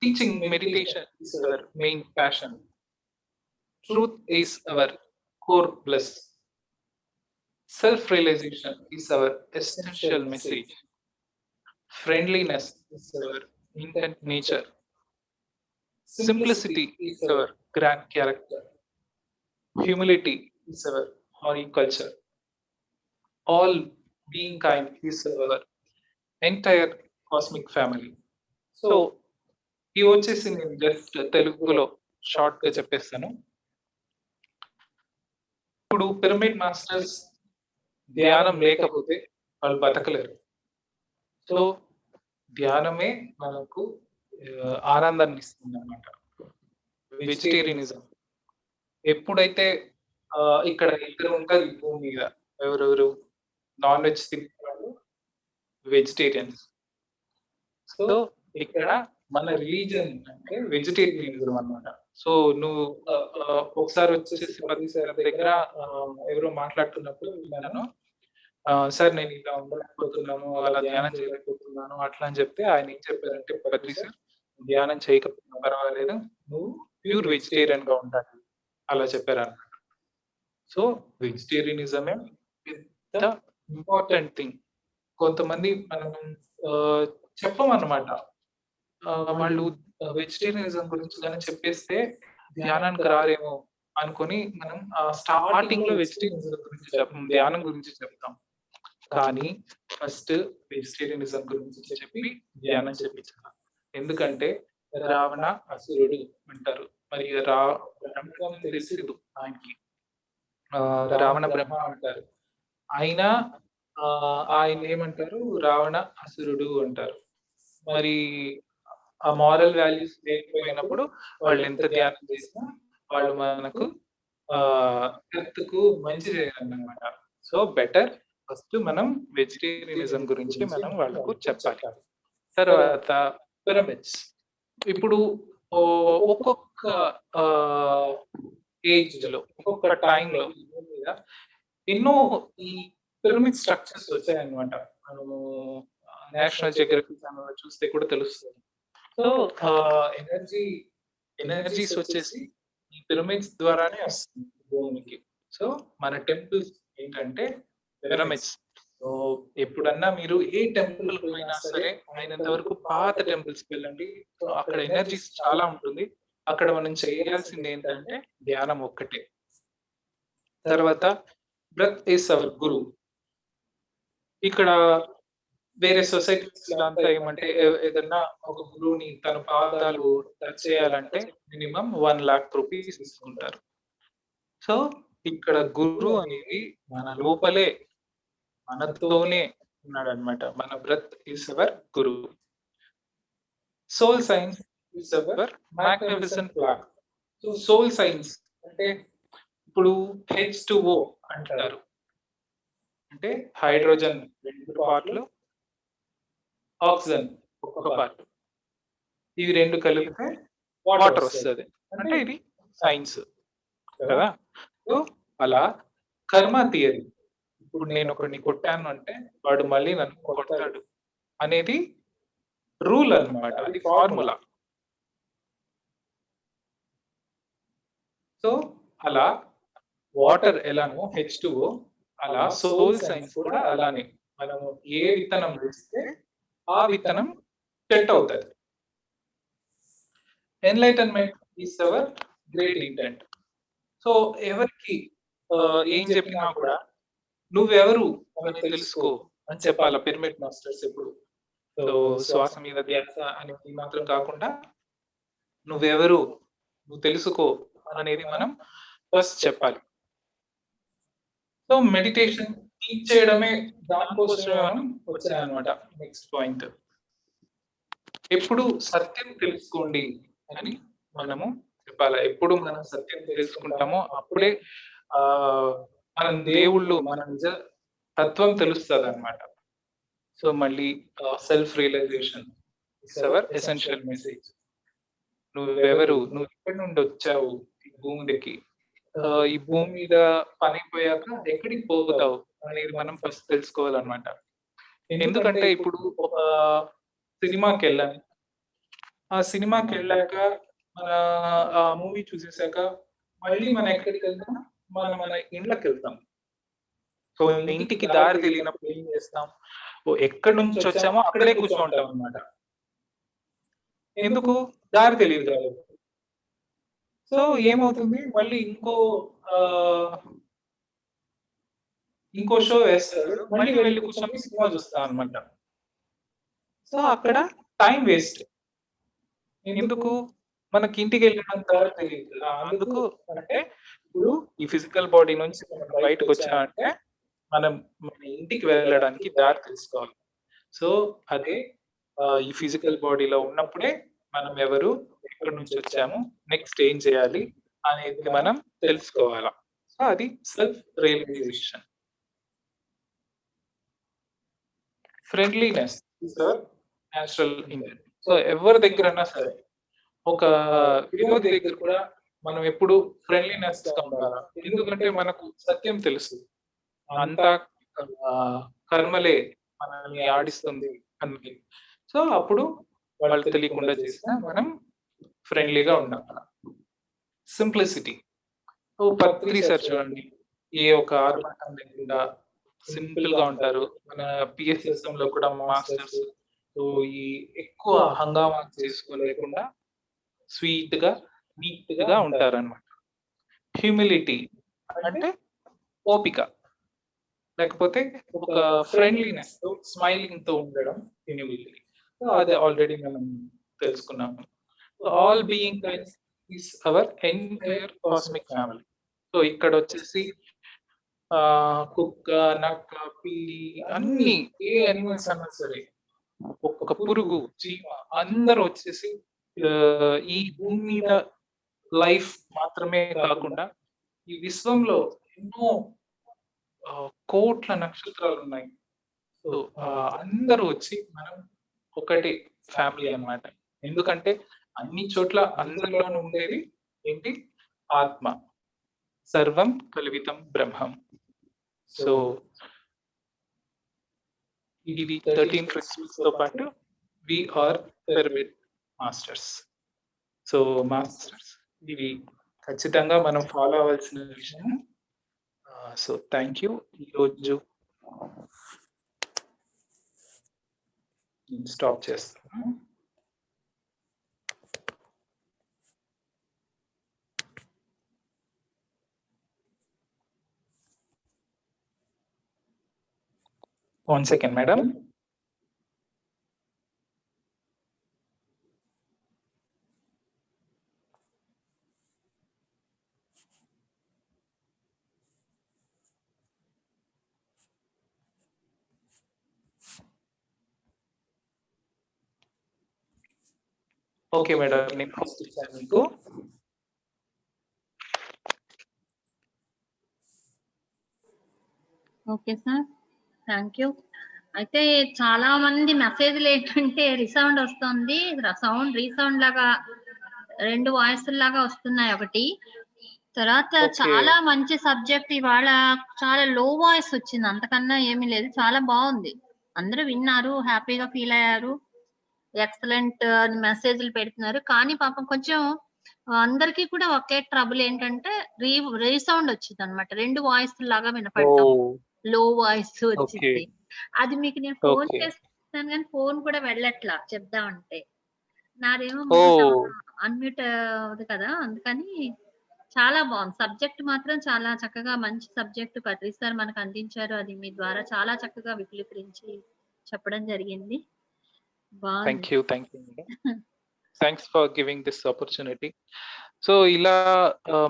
Teaching meditation is our main passion. Truth is our core bliss. Self-realization is our essential message. Friendliness is our intent nature. Simplicity is our grand character, humility is our హారికల్చర్, all being kind is our entire cosmic family. So ఇవి వచ్చేసి నేను just తెలుగులో short గా చెప్పేస్తాను. ఇప్పుడు pyramid masters ధ్యానం లేకపోతే వాళ్ళు బతకలేరు. సో ధ్యానమే మనకు ఆనందాన్ని ఇస్తుంది అన్నమాట. వెజిటేరియనిజం ఎప్పుడైతే ఇక్కడ ఇద్దరు ఉంటారు ఈ భూమి మీద, ఎవరెవరు నాన్ వెజ్ తినేవాళ్ళు, వెజిటేరియన్స్. సో ఇక్కడ మన రిలీజన్ అంటే వెజిటేరియనిజం అన్నమాట. సో నువ్వు ఒకసారి వచ్చేసి పది సార్ దగ్గర ఎవరో మాట్లాడుతున్నప్పుడు విన్నాను, సార్ నేను ఇలా ఉండలేకపోతున్నాను, అలా ధ్యానం చేయలేకపోతున్నాను అట్లా అని చెప్తే ఆయన ఏం చెప్పారంటే, పద్రి సార్ ధ్యానం చేయకపోయినా పర్వాలేదు, నువ్వు ప్యూర్ వెజిటేరియన్ గా ఉండాలి అలా చెప్పారు అన్నమాట. సో వెజిటేరియనిజమే పెద్ద ఇంపార్టెంట్ థింగ్. కొంతమంది మనం చెప్పమన్నమాట, వాళ్ళు వెజిటేరియనిజం గురించి కానీ చెప్పేస్తే ధ్యానానికి రారేమో అనుకొని మనం స్టార్టింగ్ లో వెజిటేరియనిజం గురించి ధ్యానం గురించి చెప్తాం. కానీ ఫస్ట్ వెజిటేరియనిజం గురించి చెప్పి ధ్యానం చెప్పించాలి. ఎందుకంటే రావణ అసురుడు అంటారు, మరి బ్రహ్మం తెలియదు ఆయనకి, రావణ బ్రహ్మ అంటారు. ఆయన ఏమంటారు, రావణ అసురుడు అంటారు. మరి ఆ మారల్ వాల్యూస్ లేకపోయినప్పుడు వాళ్ళు ఎంత ధ్యానం చేసినా వాళ్ళు మనకు హెల్త్కు మంచి చేయాలన్నమాట. సో బెటర్ ఫస్ట్ మనం వెజిటేరియనిజం గురించి మనం వాళ్ళకు చెప్పాలి. తర్వాత పిరమిడ్స్ ఇప్పుడు ఒక్కొక్క ఏజ్ లో, ఒక్కొక్క టైంలో ఎన్నో ఈ పిరమిడ్ స్ట్రక్చర్స్ వచ్చాయన్నమాట. మనము నేషనల్ జియోగ్రఫీ ఛానల్ చూస్తే కూడా తెలుస్తుంది. సో ఎనర్జీస్ వచ్చేసి ఈ పిరమిడ్స్ ద్వారానే వస్తుంది భూమికి. సో మన టెంపుల్స్ ఏంటంటే పిరమిడ్స్. సో ఎప్పుడన్నా మీరు ఏ టెంపుల్ అయినా సరే అయినంత వరకు పాత టెంపుల్స్ కి వెళ్ళండి. సో అక్కడ ఎనర్జీస్ చాలా ఉంటుంది. అక్కడ మనం చేయాల్సింది ఏంటంటే ధ్యానం ఒక్కటే. తర్వాత బ్రెత్ ఈస్ అవర్ గురు. ఇక్కడ వేరే సొసైటీస్ అంతా ఏమంటే ఏదన్నా ఒక గురువుని తన పాదాలు టచ్ చేయాలంటే మినిమం 1 lakh రూపీస్ తీసుకుంటారు. సో ఇక్కడ గురు అనేది మన లోపలే మనతోనే ఉన్నాడు అనమాట. మన breath is our guru. Soul science is our magnificent flag. So soul science అంటే ఇప్పుడు H2O అంటారు, అంటే హైడ్రోజన్ 2 పార్ట్లు, ఆక్సిజన్ 1 పార్ట్. ఇవి 2 కలిపితే వాటర్ వస్తుంది. అంటే ఇది సైన్స్ కదా. సో అలా కర్మ థియరీ, ఇప్పుడు నేను ఒకరిని కొట్టాను అంటే వాడు మళ్ళీ నన్ను కొడతాడు అనేది రూల్ అన్నమాట, అది ఫార్ములా. సో అలా వాటర్ ఎలానో H2O, అలా సోల్ సైన్స్ కూడా అలానే. మనము ఏ విత్తనం వేస్తే ఆ విత్తనం సెట్ అవుతుంది. Enlightenment is our great intent. So ఎవరికి ఏం చెప్పినా కూడా నువ్వెవరు అని తెలుసుకో అని చెప్పాల పిరమిడ్ మాస్టర్స్ ఎప్పుడు. సో శ్వాస మీద ధ్యాస అనేది మాత్రం కాకుండా నువ్వెవరు నువ్వు తెలుసుకో అనేది మనం ఫస్ట్ చెప్పాలి. సో మెడిటేషన్ టీచ్ చేయడమే, దానికోసమే మనం వచ్చాయన్నమాట. నెక్స్ట్ పాయింట్, ఎప్పుడు సత్యం తెలుసుకోండి అని మనము చెప్పాలి. ఎప్పుడు మనం సత్యం తెలుసుకుంటామో అప్పుడే మనం దేవుళ్ళు, మన నిజ తత్వం తెలుస్తుంది అన్నమాట. సో మళ్ళీ self realization is our essential message. నువ్వెవరు, నువ్వు ఎక్కడి నుండి వచ్చావు ఈ భూమికి, ఈ భూమి మీద పని అయిపోయాక ఎక్కడికి పోతావు అనేది మనం ఫస్ట్ తెలుసుకోవాలన్నమాట. ఎందుకంటే ఇప్పుడు ఒక సినిమాకి వెళ్ళాను, ఆ సినిమాకి వెళ్ళాక మన ఆ మూవీ చూసేసాక మళ్ళీ మనం ఎక్కడికి వెళ్తాం, మన ఇంట్లోకి వెళ్తాం. సో ఇంటికి దారి తెలియనప్పుడు ఏం చేస్తాం, ఎక్కడి నుంచి వచ్చామో అక్కడే కూర్చుంటాం అన్నమాట. ఎందుకు? దారి తెలియదు కాబట్టి. సో ఏమవుతుంది మళ్ళీ ఇంకో షో వేస్తాడు. మళ్ళీ వెళ్లి కూర్చొని సినిమా చూస్తా అన్నమాట. సో అక్కడ టైం వేస్ట్. ఎందుకు? మనకి ఇంటికెళ్ళిన తర్వాత తెలీదు. అందుకు అంటే ఇప్పుడు ఈ ఫిజికల్ బాడీ నుంచి మనం బయటకొచ్చామంటే మనం మన ఇంటికి వెళ్ళడానికి దారి తెలుసుకోవాలి. సో అదే ఈ ఫిజికల్ బాడీలో ఉన్నప్పుడే మనం ఎవరు, ఎక్కడి నుంచి వచ్చాము, నెక్స్ట్ ఏం చేయాలి అనేది మనం తెలుసుకోవాల. సో అది self realization. Friendliness is our natural intent. So ఎవరి దగ్గరన్నా సరే, ఒక విరోధి దగ్గర కూడా మనం ఎప్పుడు ఫ్రెండ్లీనెస్ గా ఉండాలి. ఎందుకంటే మనకు సత్యం తెలుసు. అంతా కర్మలే మనల్ని ఆడిస్తుంది అని. సో అప్పుడు వాళ్ళు తెలియకుండా చేసినా మనం ఫ్రెండ్లీగా ఉండాలి. సింప్లిసిటీ. సో పత్రి సార్ చూడండి, ఏ ఒక ఆర్భాటం లేకుండా సింపుల్ గా ఉంటారు. మన పిఎస్ సిస్టమ్ లో కూడా మాస్టర్స్ సో ఈ ఎక్కువ హంగామా చేసుకోలేకుండా స్వీట్ గా నీట్ గా ఉంటారన్నమాట. హ్యూమిలిటీ అంటే ఓపిక, లేకపోతే ఒక ఫ్రెండ్లీనెస్ తో స్మైలింగ్ తో ఉండడం హ్యూమిలిటీ. సో అది ఆల్రెడీ మనం తెలుసుకున్నాము. All being kinds is our entire cosmic family. So ఇక్కడ వచ్చేసి కుక్క, నక్క, పిల్లి అన్ని ఏ అనిమల్స్ అన్నా సరే, ఒక పురుగు, చీమ అందరూ వచ్చేసి ఈ భూమి మీద లైఫ్ మాత్రమే కాకుండా ఈ విశ్వంలో ఎన్నో కోట్ల నక్షత్రాలు ఉన్నాయి. సో అందరూ వచ్చి మనం ఒకటి ఫ్యామిలీ అన్నమాట. ఎందుకంటే అన్ని చోట్ల అందరిలోనూ ఉండేది ఏంటి? ఆత్మ. సర్వం కల్వితం బ్రహ్మం. సో ఇది 13 ప్రిన్సిపల్స్ తో పాటు we are pyramid masters. So masters ఇవి ఖచ్చితంగా మనం ఫాలో అవ్వాల్సిన విషయం. So thank you. ఈరోజు స్టాప్ చేస్తాను. One second, madam. Okay, madam. నేను ఫస్ట్ ఇచ్చాను మీకు. Okay sir, thank you. అయితే చాలా మంది మెసేజ్లు ఏంటంటే రీసౌండ్ వస్తుంది, సౌండ్ రీసౌండ్ లాగా 2 వాయిస్ల లాగా వస్తున్నాయి. ఒకటి తర్వాత చాలా మంచి సబ్జెక్ట్ ఇవాళ చాలా లో వాయిస్ వచ్చింది, అంతకన్నా ఏమీ లేదు. చాలా బాగుంది, అందరూ విన్నారు, హ్యాపీగా ఫీల్ అయ్యారు, ఎక్సలెంట్ మెసేజ్లు పెడుతున్నారు. కానీ పాపం కొంచెం అందరికీ కూడా ఒకే ట్రబుల్ ఏంటంటే రీసౌండ్ వచ్చింది అనమాట, 2 వాయిస్ లాగా వినపడటం, లో వాయిస్ వచ్చింది. అది మీకు నేను ఫోన్ చేస్తాను కానీ ఫోన్ కూడా వెళ్ళట్లా చెప్దామంటే, నాదేమో అన్మ్యూట్ అవుతుంది కదా, అందుకని. చాలా బాగుంది సబ్జెక్ట్ మాత్రం, చాలా చక్కగా మంచి సబ్జెక్ట్ పత్రి సార్ మనకు అందించారు. అది మీ ద్వారా చాలా చక్కగా విపులీకరించి చెప్పడం జరిగింది. Thank you thanks for giving this opportunity. So ఇలా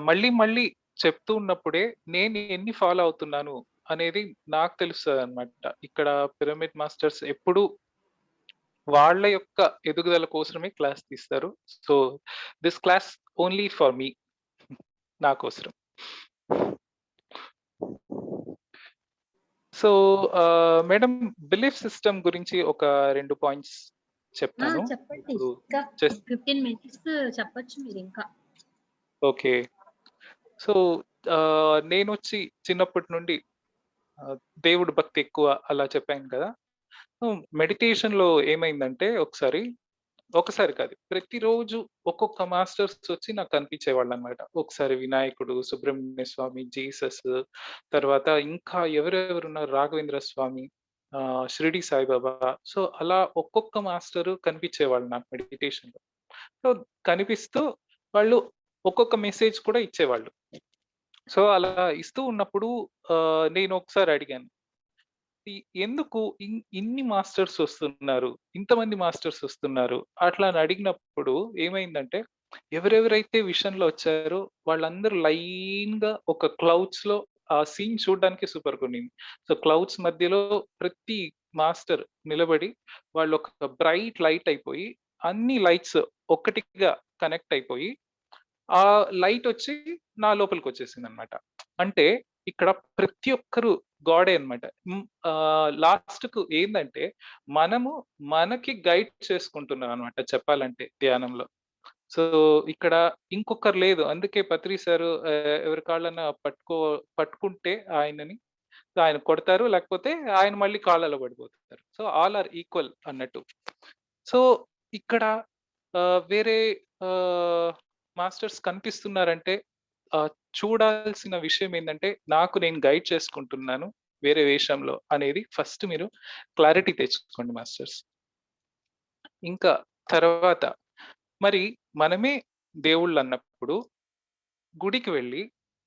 మళ్ళీ మళ్ళీ చెప్తూ ఉన్నప్పుడే నేను ఎన్ని ఫాలో అవుతున్నాను అనేది నాకు తెలుస్తుంది అనమాట. ఇక్కడ పిరమిడ్ మాస్టర్స్ ఎప్పుడు వాళ్ళ యొక్క ఎదుగుదల కోసమే క్లాస్ తీస్తారు. So this class only for me, నా కోసం. సో మేడం, బిలీఫ్ సిస్టమ్ గురించి ఒక 2 పాయింట్స్ చెప్తాను. చెప్పండి, 15 మినిట్స్ చెప్పొచ్చు మీరు ఇంకా. ఓకే. సో నేను వచ్చి చిన్నప్పటి నుండి దేవుడి భక్తి ఎక్కువ అలా చెప్పాను కదా. మెడిటేషన్ లో ఏమైందంటే ఒకసారి కాదు, ప్రతిరోజు ఒక్కొక్క మాస్టర్స్ వచ్చి నాకు కనిపించేవాళ్ళు అనమాట. ఒకసారి వినాయకుడు, సుబ్రహ్మణ్య స్వామి, జీసస్, తర్వాత ఇంకా ఎవరెవరున్నారు, రాఘవేంద్ర స్వామి, షిరిడి సాయిబాబా. సో అలా ఒక్కొక్క మాస్టర్ కనిపించేవాళ్ళు నాకు మెడిటేషన్ లో. సో కనిపిస్తూ వాళ్ళు ఒక్కొక్క మెసేజ్ కూడా ఇచ్చేవాళ్ళు. సో, అలా ఇస్తూ ఉన్నప్పుడు నేను ఒకసారి అడిగాను. ఇ ఎందుకు ఇన్ని మాస్టర్స్ వస్తున్నారు? ఇంతమంది మాస్టర్స్ వస్తున్నారు. అట్లా అని అడిగినప్పుడు ఏమైందంటే, ఎవరెవరైతే విషన్‌లో వచ్చారో వాళ్ళందరూ లైన్‌గా ఒక క్లౌడ్స్‌లో ఆ సీన్ చూడడానికి సూపర్‌గుండింది. సో, క్లౌడ్స్ మధ్యలో ప్రతి మాస్టర్ నిలబడి వాళ్ళొక బ్రైట్ లైట్ అయిపోయి, అన్ని లైట్స్ ఒక్కటిగా కనెక్ట్ అయిపోయి, ఆ లైట్ వచ్చి నా లోపలికొచ్చేసిందనమాట. అంటే ఇక్కడ ప్రతి ఒక్కరు గాడే అన్నమాట. లాస్ట్‌కు ఏందంటే మనము మనకి గైడ్ చేసుకుంటున్నాం అన్నమాట చెప్పాలంటే ధ్యానంలో. సో, ఇక్కడ ఇంకొకరు లేదు. అందుకే పత్రి సారు ఎవరి కాళ్ళన్నా పట్టుకుంటే ఆయనని ఆయన కొడతారు. లేకపోతే ఆయన మళ్ళీ కాళ్ళలో పడిపోతారు. సో, ఆల్ ఆర్ ఈక్వల్ అన్నట్టు. సో, ఇక్కడ వేరే ఆహ్, మాస్టర్స్ కనిపిస్తున్నారంటే ఆహ్, చూడాల్సిన విషయం ఏందంటే, నాకు నేను గైడ్ చేసుకుంటున్నాను వేరే వేషంలో అనేది ఫస్ట్ మీరు క్లారిటీ తెచ్చుకోండి మాస్టర్స్. ఇంకా తర్వాత మరి మనమే దేవుళ్ళన్నప్పుడు గుడికి వెళ్ళి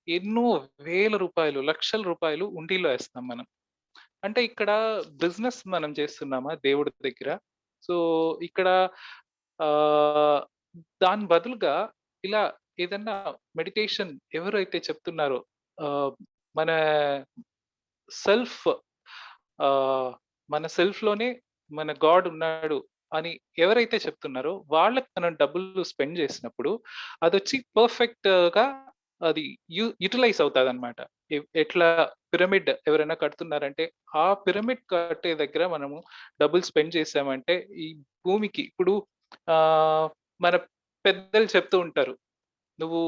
ఎన్నో వేల రూపాయలు, లక్షల రూపాయలు హుండీలో ఏస్తాం మనం. అంటే ఇక్కడ బిజినెస్ మనం చేస్తున్నామా దేవుడి దగ్గర? సో, ఇక్కడ ఆహ్, దాని బదులుగా ఇలా ఏదన్నా మెడిటేషన్ ఎవరైతే చెప్తున్నారో ఆహ్, మన సెల్ఫ్ ఆహ్, మన సెల్ఫ్‌లోనే మన గాడ్ ఉన్నాడు అని ఎవరైతే చెప్తున్నారో వాళ్ళకి మనం డబ్బులు స్పెండ్ చేసినప్పుడు అదొచ్చి పర్ఫెక్ట్‌గా అది యుటిలైజ్ అవుతాదన్నమాట. ఎట్లా పిరమిడ్ ఎవరైనా కడుతున్నారంటే, ఆ పిరమిడ్ కట్టే దగ్గర మనము డబ్బులు స్పెండ్ చేసామంటే, ఈ భూమికి ఇప్పుడు ఆహ్, మన పెద్దలు చెప్తూ ఉంటారు. "నువ్వు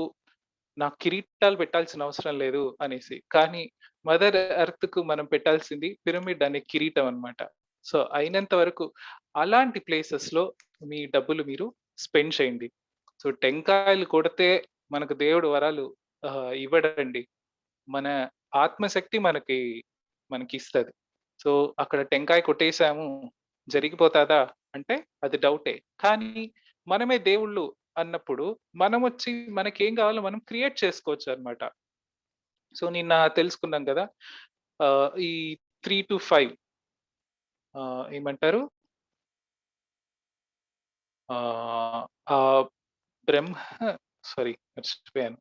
నాకు కిరీటాలు పెట్టాల్సిన అవసరం లేదు" అనేసి. కానీ మదర్ ఎర్త్‌కు మనం పెట్టాల్సింది పిరమిడ్ అనే కిరీటం అన్నమాట. సో, అయినంత వరకు అలాంటి ప్లేసెస్‌లో మీ డబ్బులు మీరు స్పెండ్ చేయండి. సో, టెంకాయలు కొడితే మనకు దేవుడు వరాలు ఇవ్వడండి. మన ఆత్మశక్తి మనకిస్తది. సో, అక్కడ టెంకాయ కొట్టేసాము, జరిగిపోతాదా అంటే అది డౌటే. కానీ మనమే దేవుళ్ళు అన్నప్పుడు మనమొచ్చి మనకేం కావాలో మనం క్రియేట్ చేసుకోవచ్చనమాట. సో, నిన్న తెలుసుకున్నాం గదా! ఈ 3-5 ఏమంటారు? ఆహ్, ఆహ్, బ్రహ్మ సారీ మర్చిపోయాను.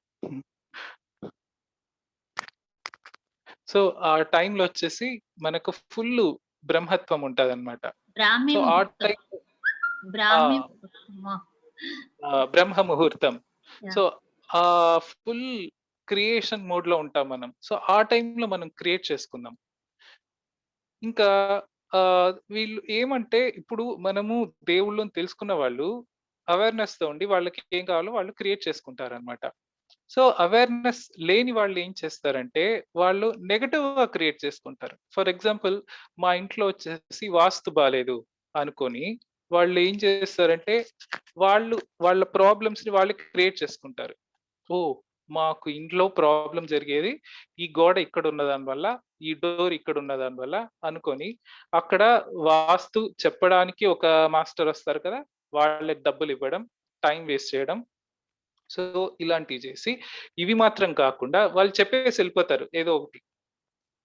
సో, ఆ టైంలో వచ్చేసి మనకు ఫుల్లు బ్రహ్మత్వం ఉంటదనమాట. బ్రాహ్మీ సో, ఆ ముహూర్తం. టైం ఆ! బ్రాహ్మీ ముహూర్తం. అమ్మో! బ్రహ్మ ముహూర్తం. యాహ్! సో, ఫుల్ క్రియేషన్ మోడ్‌లో ఉంటాం మనం. సో, ఆ టైంలో మనం క్రియేట్ చేసుకుందాం. ఇంకా వీళ్ళు ఏమంటే ఇప్పుడు మనము దేవుళ్ళని తెలుసుకున్న వాళ్ళు అవేర్‌నెస్‌తో ఉండి వాళ్ళకి ఏం కావాలో వాళ్ళు క్రియేట్ చేసుకుంటారనమాట. సో, అవేర్‌నెస్ లేని వాళ్ళు ఏం చేస్తారంటే, వాళ్ళు నెగెటివ్‌గా క్రియేట్ చేసుకుంటారు. ఫర్ ఎగ్జాంపుల్ మా ఇంట్లో వచ్చేసి వాస్తు బాలేదు అనుకోని, వాళ్ళు ఏం చేస్తారంటే, వాళ్ళు వాళ్ళ ప్రాబ్లమ్స్‌ని వాళ్ళే క్రియేట్ చేసుకుంటారు. ఓహ్! మాకు ఇంట్లో ప్రాబ్లమ్ జరిగేది ఈ గోడ ఇక్కడున్న దాని వల్ల, ఈ డోర్ ఇక్కడున్న దాని వల్ల అనుకోని, అక్కడ వాస్తు చెప్పడానికి ఒక మాస్టర్ వస్తారు కదా! వాళ్ళకి డబ్బులివ్వడం, టైం వేస్ట్ చేయడం. సో, ఇలాంటివి చేసి, ఇవి మాత్రం కాకుండా వాళ్ళు చెప్పేసి ఎళ్ళిపోతారు ఏదో ఒకటి.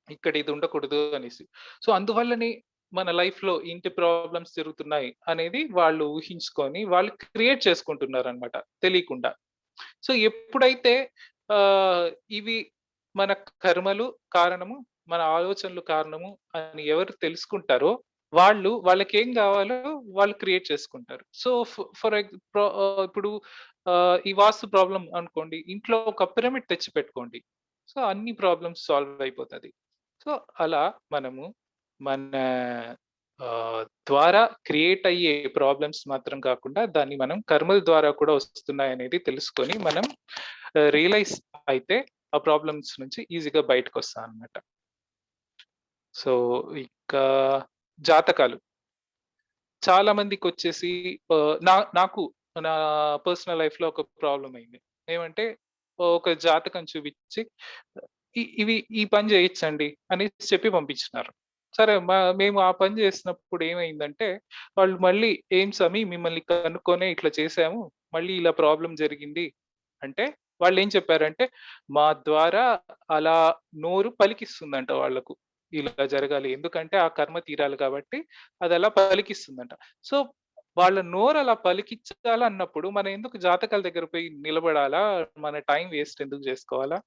ఇక్కడ ఇది ఉండకూడదు అనేసి. సో, అందువల్లనే మన లైఫ్‌లో ఇంటి ప్రాబ్లమ్స్ జరుగుతున్నాయి అనేది వాళ్ళు ఊహించుకొని, వాళ్ళు క్రియేట్ చేసుకుంటున్నారనమాట తెలియకుండా. సో, ఎప్పుడైతే ఆహ్, ఇవి మన కర్మలు కారణము, మన ఆలోచనలు కారణము అని ఎవరు తెలుసుకుంటారో, వాళ్ళకేం గావాలో వాళ్ళు క్రియేట్ చేసుకుంటారు. సో, ఫర్ ఇప్పుడు ఈ వాస్తు ప్రాబ్లమ్ అనుకోండి. ఇంట్లో ఒక పిరమిడ్ తెచ్చి పెట్టుకోండి. సో, అన్ని ప్రాబ్లమ్స్ సాల్వ్ అయిపోతది. సో, అలా మనము మన ద్వారా క్రియేట్ అయ్యే ప్రాబ్లమ్స్ మాత్రం కాకుండా, దాన్ని మనం కర్మల ద్వారా కూడా వస్తున్నాయనేది తెలుసుకొని, మనం రియలైజ్ అయితే ఆ ప్రాబ్లమ్స్ నుంచి ఈజీగా బయటకొస్తామనమాట. సో, ఇంకా జాతకాలు. చాలా మందికొచ్చేసి నాకు నా పర్సనల్ లైఫ్‌లో ఒక ప్రాబ్లమ్ అయింది. ఏమంటే ఒక జాతకం చూపిచ్చి ఇవి ఈ పని జేయొచ్చండి అనేసి చెప్పి పంపించినారు. సరే మేము ఆ పని చేసినప్పుడు ఏమైందంటే, వాళ్ళు మళ్ళీ "ఏం సమీ మిమ్మల్ని కనుక్కొనే ఇట్లా చేశాము. మళ్ళీ ఇలా ప్రాబ్లమ్ జరిగింది" అంటే వాళ్ళేం చెప్పారంటే, మా ద్వారా అలా నోరు పలికిస్తుందంట వాళ్ళకు. ఇలా జరగాలి. ఎందుకంటే ఆ కర్మ తీరాలి కాబట్టి అదలా పలికిస్తుందంట. సో, వాళ్ళ నోరు అలా పలికిచ్చాలన్నప్పుడు మనం ఎందుకు జాతకాల దగ్గర పోయి నిలబడాలా? మన టైం వేస్ట్ ఎందుకు జేసుకోవాలా?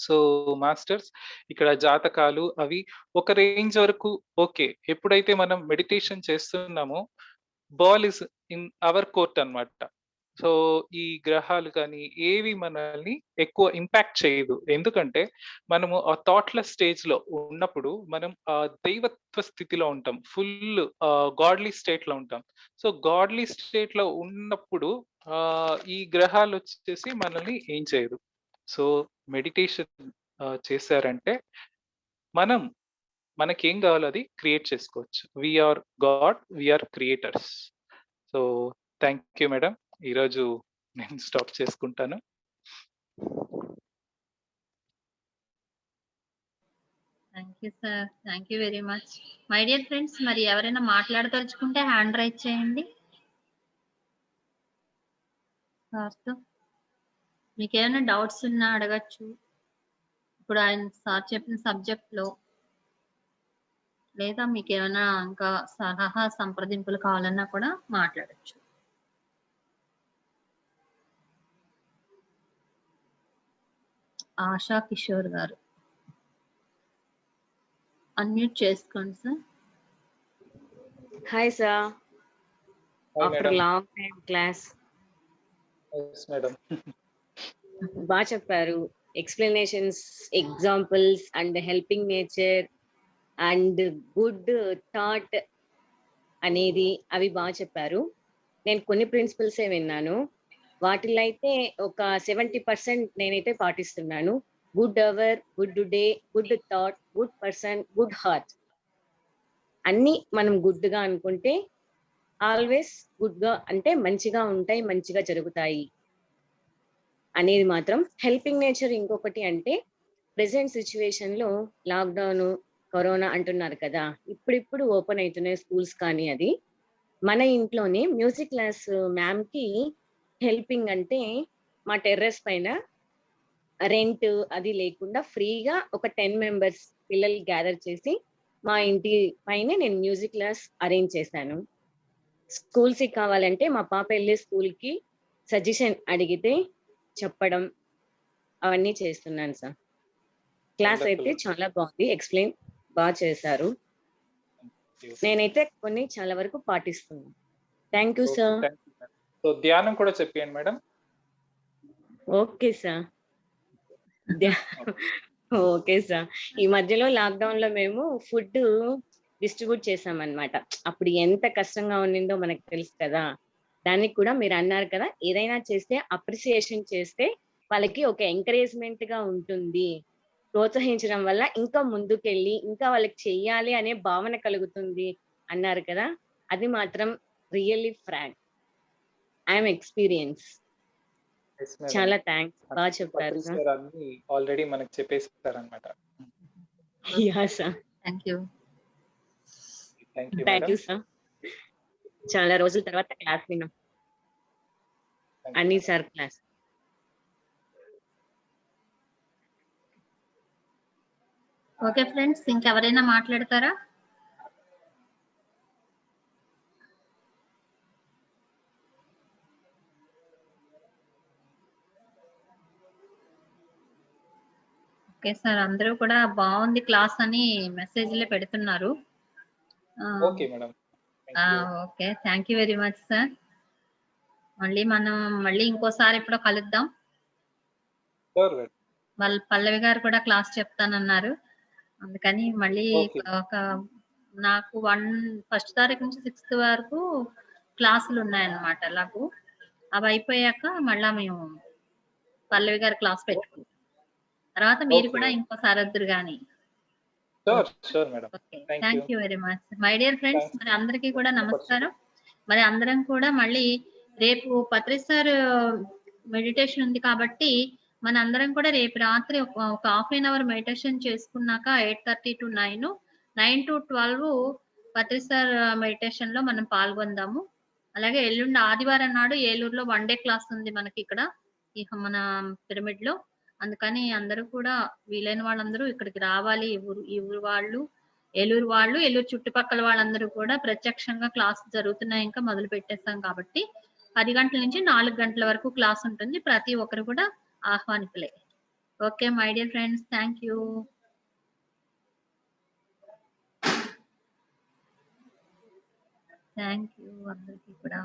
సో, మాస్టర్స్ ఇక్కడ జాతకాలు అవి ఒక రేంజ్ వరకు ఓకే. ఎప్పుడైతే మనం మెడిటేషన్ చేస్తున్నామో ball is in our court అన్నమాట. సో, ఈ గ్రహాలు కానీ ఏవి మనల్ని ఎక్కువ ఇంపాక్ట్ చేయదు. ఎందుకంటే మనము ఆ థాట్‌లెస్ స్టేజ్‌లో ఉన్నప్పుడు మనం దైవత్వ స్థితిలో ఉంటాం. ఫుల్ గాడ్‌లీ స్టేట్‌లో ఉంటాం. సో, గాడ్‌లీ స్టేట్‌లో ఉన్నప్పుడు ఈ గ్రహాలొచ్చేసి మనల్ని ఏం చేయదు. సో, మెడిటేషన్ చేశారంటే మనం మనకేం గావాలో అది క్రియేట్ చేసుకోవచ్చు. We are God, we are creators. So, thank you madam. ఈరోజు నేను స్టాప్ చేసుకుంటాను. Thank you sir. Thank you very much. My dear friends, మరి ఎవరైనా మాట్లాడదలుచుకుంటే హ్యాండ్ రైజ్ చేయండి సార్‌తో. మీకేమైనా డౌట్స్ ఉన్నా అడగచ్చు. ఇప్పుడు ఆయన సార్ చెప్పిన సబ్జెక్ట్‌లో. లేదా మీకేమైనా ఇంకా సలహా సంప్రదింపులు కావాలన్నా కూడా మాట్లాడొచ్చు. ఆశా కిషోర్ గారు. అన్‌మ్యూట్ చేసుకోండి sir. Hi, sir. Hi After madam. long time class, yes madam. బాగా చెప్పారు. Explanations, examples and helping nature and good thought అనేది అవి బాగా చెప్పారు. నేను కొన్ని ప్రిన్సిపల్సే విన్నాను. వాటిలో అయితే ఒక 70% నేనైతే పాటిస్తున్నాను. Good hour, good day, good thought, good person, good heart. అన్నీ మనం గుడ్‌గా అనుకుంటే ఆల్వేస్ గుడ్‌గా అంటే మంచిగా ఉంటాయి, మంచిగా జరుగుతాయి అనేది మాత్రం. హెల్పింగ్ నేచర్ ఇంకొకటి అంటే ప్రెజెంట్ సిచ్యువేషన్‌లో లాక్‌డౌను, కరోనా అంటున్నారు కదా! ఇప్పుడిప్పుడు ఓపెన్ అయితున్నాయి స్కూల్స్ కానీ అది. మన ఇంట్లోనే మ్యూజిక్ క్లాస్ మ్యామ్‌కి హెల్పింగ్ అంటే మా టెర్రస్ పైన రెంట్ అది లేకుండా ఫ్రీగా ఒక 10 మెంబర్స్ పిల్లలు గ్యాదర్ చేసి మా ఇంటి పైనే నేను మ్యూజిక్ క్లాస్ అరేంజ్ చేశాను. స్కూల్స్‌కి కావాలంటే మా పాప ఎళ్ళే స్కూల్‌కి సజెషన్ అడిగితే చెప్పడం అవన్నీ చేస్తున్నాను సార్. క్లాస్ అయితే వండర్ఫుల్. చాలా బాగుంది. ఎక్స్‌ప్లెయిన్ చేశారు. నేనైతే కొన్ని చాలా వరకు పాటిస్తున్నాను. Thank you okay. Sir. Thank you madam. So, ధ్యానం కూడా చెప్పియండి madam. Okay sir. Okay sir. ఈ మధ్యలో లాక్‌డౌన్‌లో మేము ఫుడ్ డిస్ట్రిబ్యూట్ చేశామన్నమాట. అప్పుడు ఎంత కష్టంగా ఉండిందో మనకు తెలుసు కదా! దానికి కూడా మీరు అన్నారు కదా! ఏదైనా చేస్తే అప్రిసియేషన్ చేస్తే వాళ్ళకి ఒక ఎంకరేజ్‌మెంట్‌గా ఉంటుంది. ప్రోత్సహించడం వల్ల ఇంకా ముందుకెళ్ళి ఇంకా వాళ్ళకి చెయ్యాలి అనే భావన కలుగుతుంది అన్నారు కదా! అది మాత్రం really frank. I am experience. Yes madam. చాలా థాంక్స్. బా చెప్పారు పత్రి సార్. సార్ అన్నీ ఆల్రెడీ మనకు చెప్పేసారన్నమాట. Yeah! Sir. Thank you. Thank you thank madam. You sir. చాలా రోజుల తర్వాత క్లాస్ విన్నాం. థాంక్ యూ అన్నీ madam. Sir class. Okay friends, ఇంకెవరైనా మాట్లాడతారా? Okay sir. అందరూ కూడా బావుంది క్లాస్ అని మెసేజ్‌లే పెడుతున్నారు. ఆ! Okay madam. Thank you. Okay. Thank you very much sir. మళ్ళీ ఇంకోసారి ఎప్పుడో కలుద్దాం. Sure madam. పల్లవి గారు కూడా క్లాస్ చెప్తానన్నారు. అందుకని మళ్ళీ ఓకే. ఒక నాకు ఫస్ట్ తారీఖు నుంచి 6థ్ వరకు క్లాసులున్నాయన్నమాట నాకు. అవయిపోయాక మళ్ళా మేము పల్లవి గారి క్లాస్ పెట్టుకుంటాం. తర్వాత మీరు ఓకే. కూడా ఇంకోసారి వద్దురు గాని. Sure madam. Okay. Thank you. Thank you very much. My dear friends, thanks మరి అందరికీ కూడా ఫర్ నమస్కారం. ఆపర్చునిటీ. మరి అందరం కూడా మళ్ళీ రేపు పత్రి సార్ మెడిటేషన్ ఉంది కాబట్టి మనందరం కూడా రేపు రాత్రి ఒక హాఫ్ ఎన్ అవర్ మెడిటేషన్ చేసుకున్నాక 8:30 to 9 to 12 పత్రి సార్ మెడిటేషన్‌లో మనం పాల్గొందాము. అలాగే ఎల్లుండి ఆదివారం నాడు ఏలూరులో వన్ డే క్లాస్ ఉంది మనకిక్కడ. ఇక మన పిరమిడ్ లో. అందుకని అందరూ కూడా వీలైన వాళ్ళందరూ ఇక్కడికి రావాలి. ఈ ఊరు వాళ్ళు, ఏలూరు చుట్టుపక్కల వాళ్ళందరూ కూడా ప్రత్యక్షంగా క్లాస్ జరుగుతున్నాయి. ఇంకా మొదలు పెట్టేస్తాం కాబట్టి 10 గంటల నుంచి 4 గంటల వరకు క్లాస్ ఉంటుంది. ప్రతి ఒక్కరు కూడా ఆహ్వానితులే. Okay my dear friends, thank you. Thank you అందరికీ కూడా.